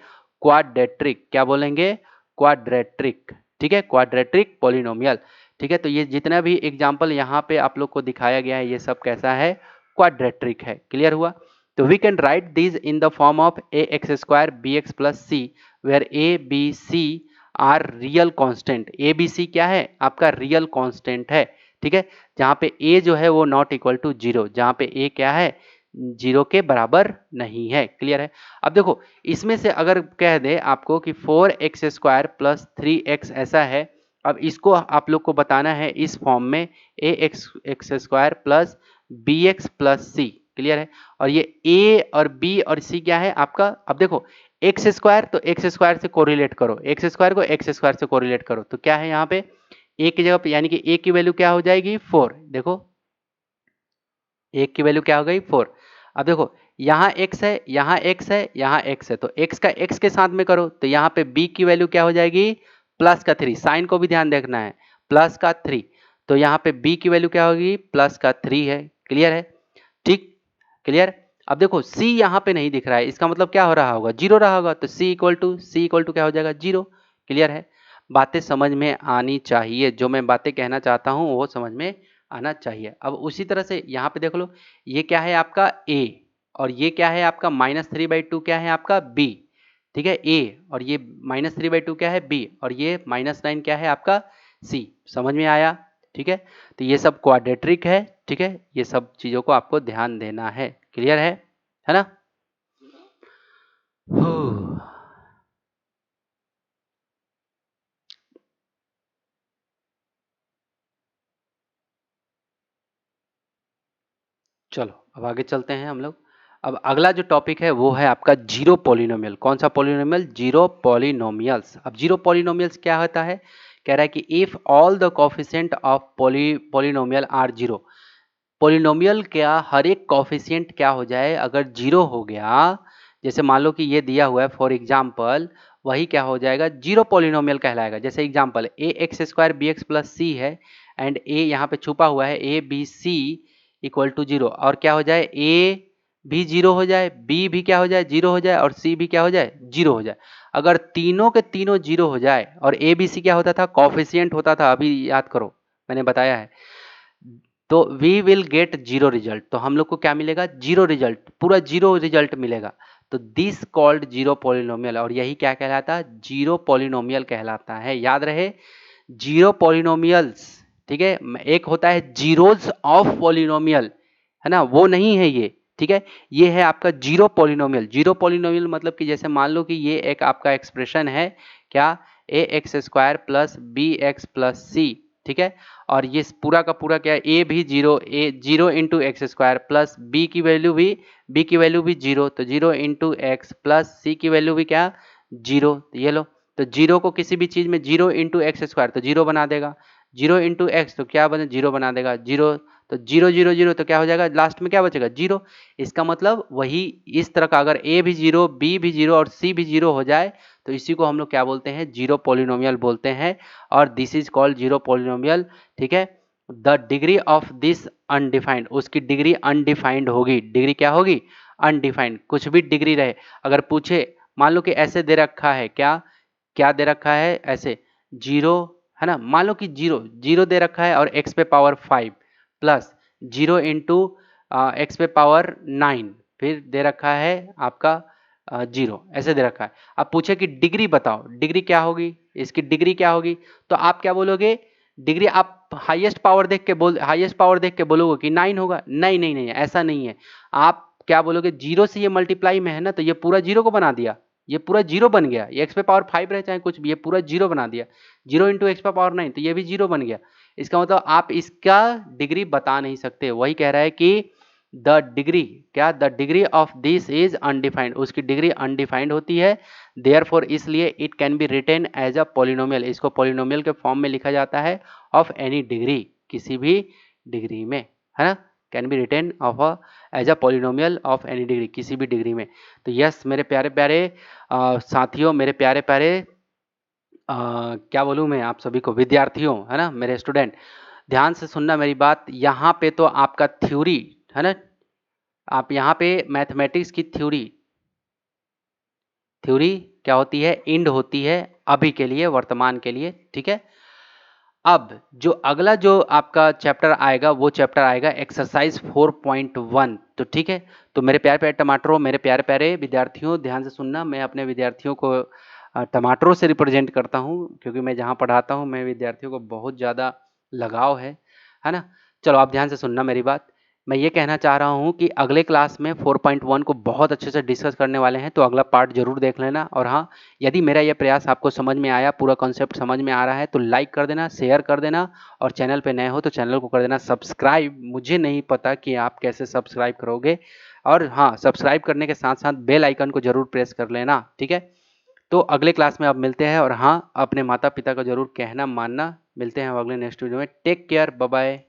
क्वाड्रेट्रिक, क्या बोलेंगे, क्वाड्रेट्रिक, ठीक है, क्वाड्रेट्रिक पोलिनोमियल, ठीक है। तो ये जितना भी एग्जाम्पल यहाँ पे आप लोग को दिखाया गया है ये सब कैसा है, क्वाड्रेट्रिक है, क्लियर हुआ। तो we can write this in the form of ax² bx plus c where a b c are real constant, a b c क्या है आपका रियल कांस्टेंट है, ठीक है, जहां पे a जो है वो नॉट इक्वल टू 0, जहां पे a क्या है 0 के बराबर नहीं है, क्लियर है। अब देखो इसमें से अगर कह दे आपको कि 4x² प्लस 3x ऐसा है, अब इसको आप लोग को बताना है इस फॉर्म में ax² plus bx plus c, clear है। और ये a और b और c क्या है आपका, अब देखो x² तो x² से कोरिलेट करो, x² को x² से कोरिलेट करो, तो क्या है यहाँ पे a की जगह पे, यानी कि a की वैल्यू क्या हो जाएगी 4, देखो a की वैल्यू क्या हो गई 4। अब देखो यहाँ x है, यहाँ x है, यहाँ x है, तो x का x के साथ में करो, तो यहाँ पे b की वैल्यू क्या हो जाएगी प्लस का 3, साइन को भी ध्यान देखना है, प्लस का 3, तो यहाँ पे b की वैल्यू क्या होगी प्लस का 3 है, क्लियर है, ठीक, क्लियर। अब देखो c यहाँ पे नहीं दिख रहा है, इसका मतलब क्या हो रहा होगा 0 रहा होगा, तो c इक्वल टू क्या हो जाएगा 0, क्लियर है। बातें समझ में आनी चाहिए, जो मैं बातें कहना चाहता हूँ वो समझ में आना चाहिए। अब उसी तरह से यहाँ पे देख लो, ये क्या है आपका a और ये क्या है आपका -3/2 क्या है आपका b, ठीक है, a और ये -3/2 क्या है b और ये -9 क्या है आपका c, समझ में आया, ठीक है। तो ये सब क्वाड्रेट्रिक है, ठीक है, ये सब चीजों को आपको ध्यान देना है, क्लियर है ना। चलो अब आगे चलते हैं हम लोग। अब अगला जो टॉपिक है वो है आपका जीरो पॉलिनोमियल। कौन सा पॉलिनोमियल, जीरो पॉलिनोमियल्स। अब जीरो पॉलिनोमियल्स क्या होता है, कह रहा है कि if all the coefficient of polynomial are zero, polynomial का हर एक कॉफिशिएंट क्या हो जाए अगर जीरो हो गया, जैसे मान लो कि ये दिया हुआ है फॉर एग्जाम्पल, वही क्या हो जाएगा जीरो पॉलिनोमियल कहलाएगा। जैसे example ax² bx plus c है एंड a यहाँ पे छुपा हुआ है a b c equal to 0 और क्या हो जाए, ए भी 0 हो जाए, बी भी क्या हो जाए 0 हो जाए और सी भी क्या हो जाए 0 हो जाए। अगर तीनों के तीनों 0 हो जाए और ए बी सी क्या होता था, कॉफिशिएंट होता था, अभी याद करो मैंने बताया है, तो we will get zero result. तो हम लोग को क्या मिलेगा, जीरो रिजल्ट, पूरा जीरो रिजल्ट मिलेगा। तो दिस कॉल्ड जीरो पॉलिनोमियल, और यही क्या कहलाता है, जीरो पॉलिनोमियल कहलाता है। याद रहे जीरो पॉलिनोमियल्स, ठीक है, एक होता है जीरोज ऑफ पॉलिनोमियल, है ना, वो नहीं है ये, ठीक है। ये है आपका जीरो पॉलिनोमियल। जीरो पॉलिनोमियल मतलब कि जैसे मान लो कि ये एक आपका एक्सप्रेशन है, क्या, a x square plus b x plus c, ठीक है, और ये पूरा का पूरा क्या है, ए भी zero, a zero into x square plus b की वैल्यू भी जीरो, तो zero into x plus c की वैल्यू भी क्या, जीरो। तो ये लो, तो जीरो को किसी भी चीज में जीरो इंटू एक्स स्क्वायर तो जीरो बना देगा, जीरो इंटू एक्स तो क्या बने, जीरो बना देगा, जीरो, तो जीरो जीरो जीरो तो क्या हो जाएगा, लास्ट में क्या बचेगा, जीरो। इसका मतलब वही इस तरह का अगर ए भी जीरो, बी भी जीरो और सी भी जीरो हो जाए तो इसी को हम लोग क्या बोलते हैं, जीरो पॉलिनोमियल बोलते हैं, और this is called zero polynomial, ठीक है। The degree of this undefined, उसकी डिग्री अनडिफाइंड होगी, डिग्री क्या होगी, अनडिफाइंड, कुछ भी डिग्री रहे। अगर पूछे, मान लो कि ऐसे दे रखा है, क्या क्या दे रखा है, ऐसे जीरो, है ना, मान लो कि जीरो जीरो दे रखा है और एक्स पे power 5 plus zero into x पे पावर 9, फिर दे रखा है आपका जीरो, ऐसे दे रखा है। अब पूछे कि डिग्री बताओ, डिग्री क्या होगी, इसकी डिग्री क्या होगी, तो आप क्या बोलोगे, डिग्री आप हाईएस्ट पावर देख के बोलोगे कि 9 होगा, नहीं नहीं नहीं, ऐसा नहीं है। आप क्या बोलोगे, जीरो से ये मल्टीप्लाई में है ना, तो ये पूरा जीरो को बना दिया, ये पूरा जीरो बन गया, ये एक्स पे पावर 5 रहे चाहे कुछ भी, ये पूरा जीरो बना दिया, जीरो इंटू एक्स पे पावर 9, तो ये भी जीरो बन गया। इसका मतलब आप इसका डिग्री बता नहीं सकते। वही कह रहा है कि द डिग्री, क्या, the degree of this is undefined, उसकी डिग्री अनडिफाइंड होती है, देयरफॉर इसलिए it can be written as a polynomial, इसको पॉलिनोमियल के फॉर्म में लिखा जाता है, ऑफ एनी डिग्री, किसी भी डिग्री में, है ना, can be written of as a polynomial of any degree, किसी भी डिग्री में। तो यस मेरे प्यारे प्यारे साथियों, मेरे प्यारे प्यारे क्या बोलूँ मैं आप सभी को, विद्यार्थियों, है ना, मेरे स्टूडेंट, ध्यान से सुनना मेरी बात। यहाँ पे तो आपका थ्योरी, है ना, आप यहाँ पे मैथमेटिक्स की थ्योरी, थ्योरी क्या होती है, इंड होती है अभी के लिए, वर्तमान के लिए, ठीक है। अब जो अगला जो आपका चैप्टर आएगा वो चैप्टर आएगा एक्सरसाइज 4.1, तो ठीक है। तो मेरे प्यारे प्यारे टमाटरों, मेरे प्यारे प्यारे विद्यार्थियों, ध्यान से सुनना। मैं अपने विद्यार्थियों को टमाटरों से रिप्रेजेंट करता हूँ, क्योंकि मैं जहाँ पढ़ाता हूँ मैं विद्यार्थियों को बहुत ज़्यादा लगाव है ना। चलो आप ध्यान से सुनना मेरी बात। मैं ये कहना चाह रहा हूँ कि अगले क्लास में 4.1 को बहुत अच्छे से डिस्कस करने वाले हैं, तो अगला पार्ट जरूर देख लेना। और हाँ, यदि मेरा यह प्रयास आपको समझ में आया, पूरा कॉन्सेप्ट समझ में आ रहा है, तो लाइक कर देना, शेयर कर देना, और चैनल पे नए हो तो चैनल को कर देना सब्सक्राइब। मुझे नहीं पता कि आप कैसे सब्सक्राइब करोगे, और हाँ, सब्सक्राइब करने के साथ साथ बेल आइकन को जरूर प्रेस कर लेना, ठीक है। तो अगले क्लास में अब मिलते हैं, और हाँ, अपने माता पिता को जरूर कहना मानना। मिलते हैं अगले नेक्स्ट वीडियो में। Take care, bye bye.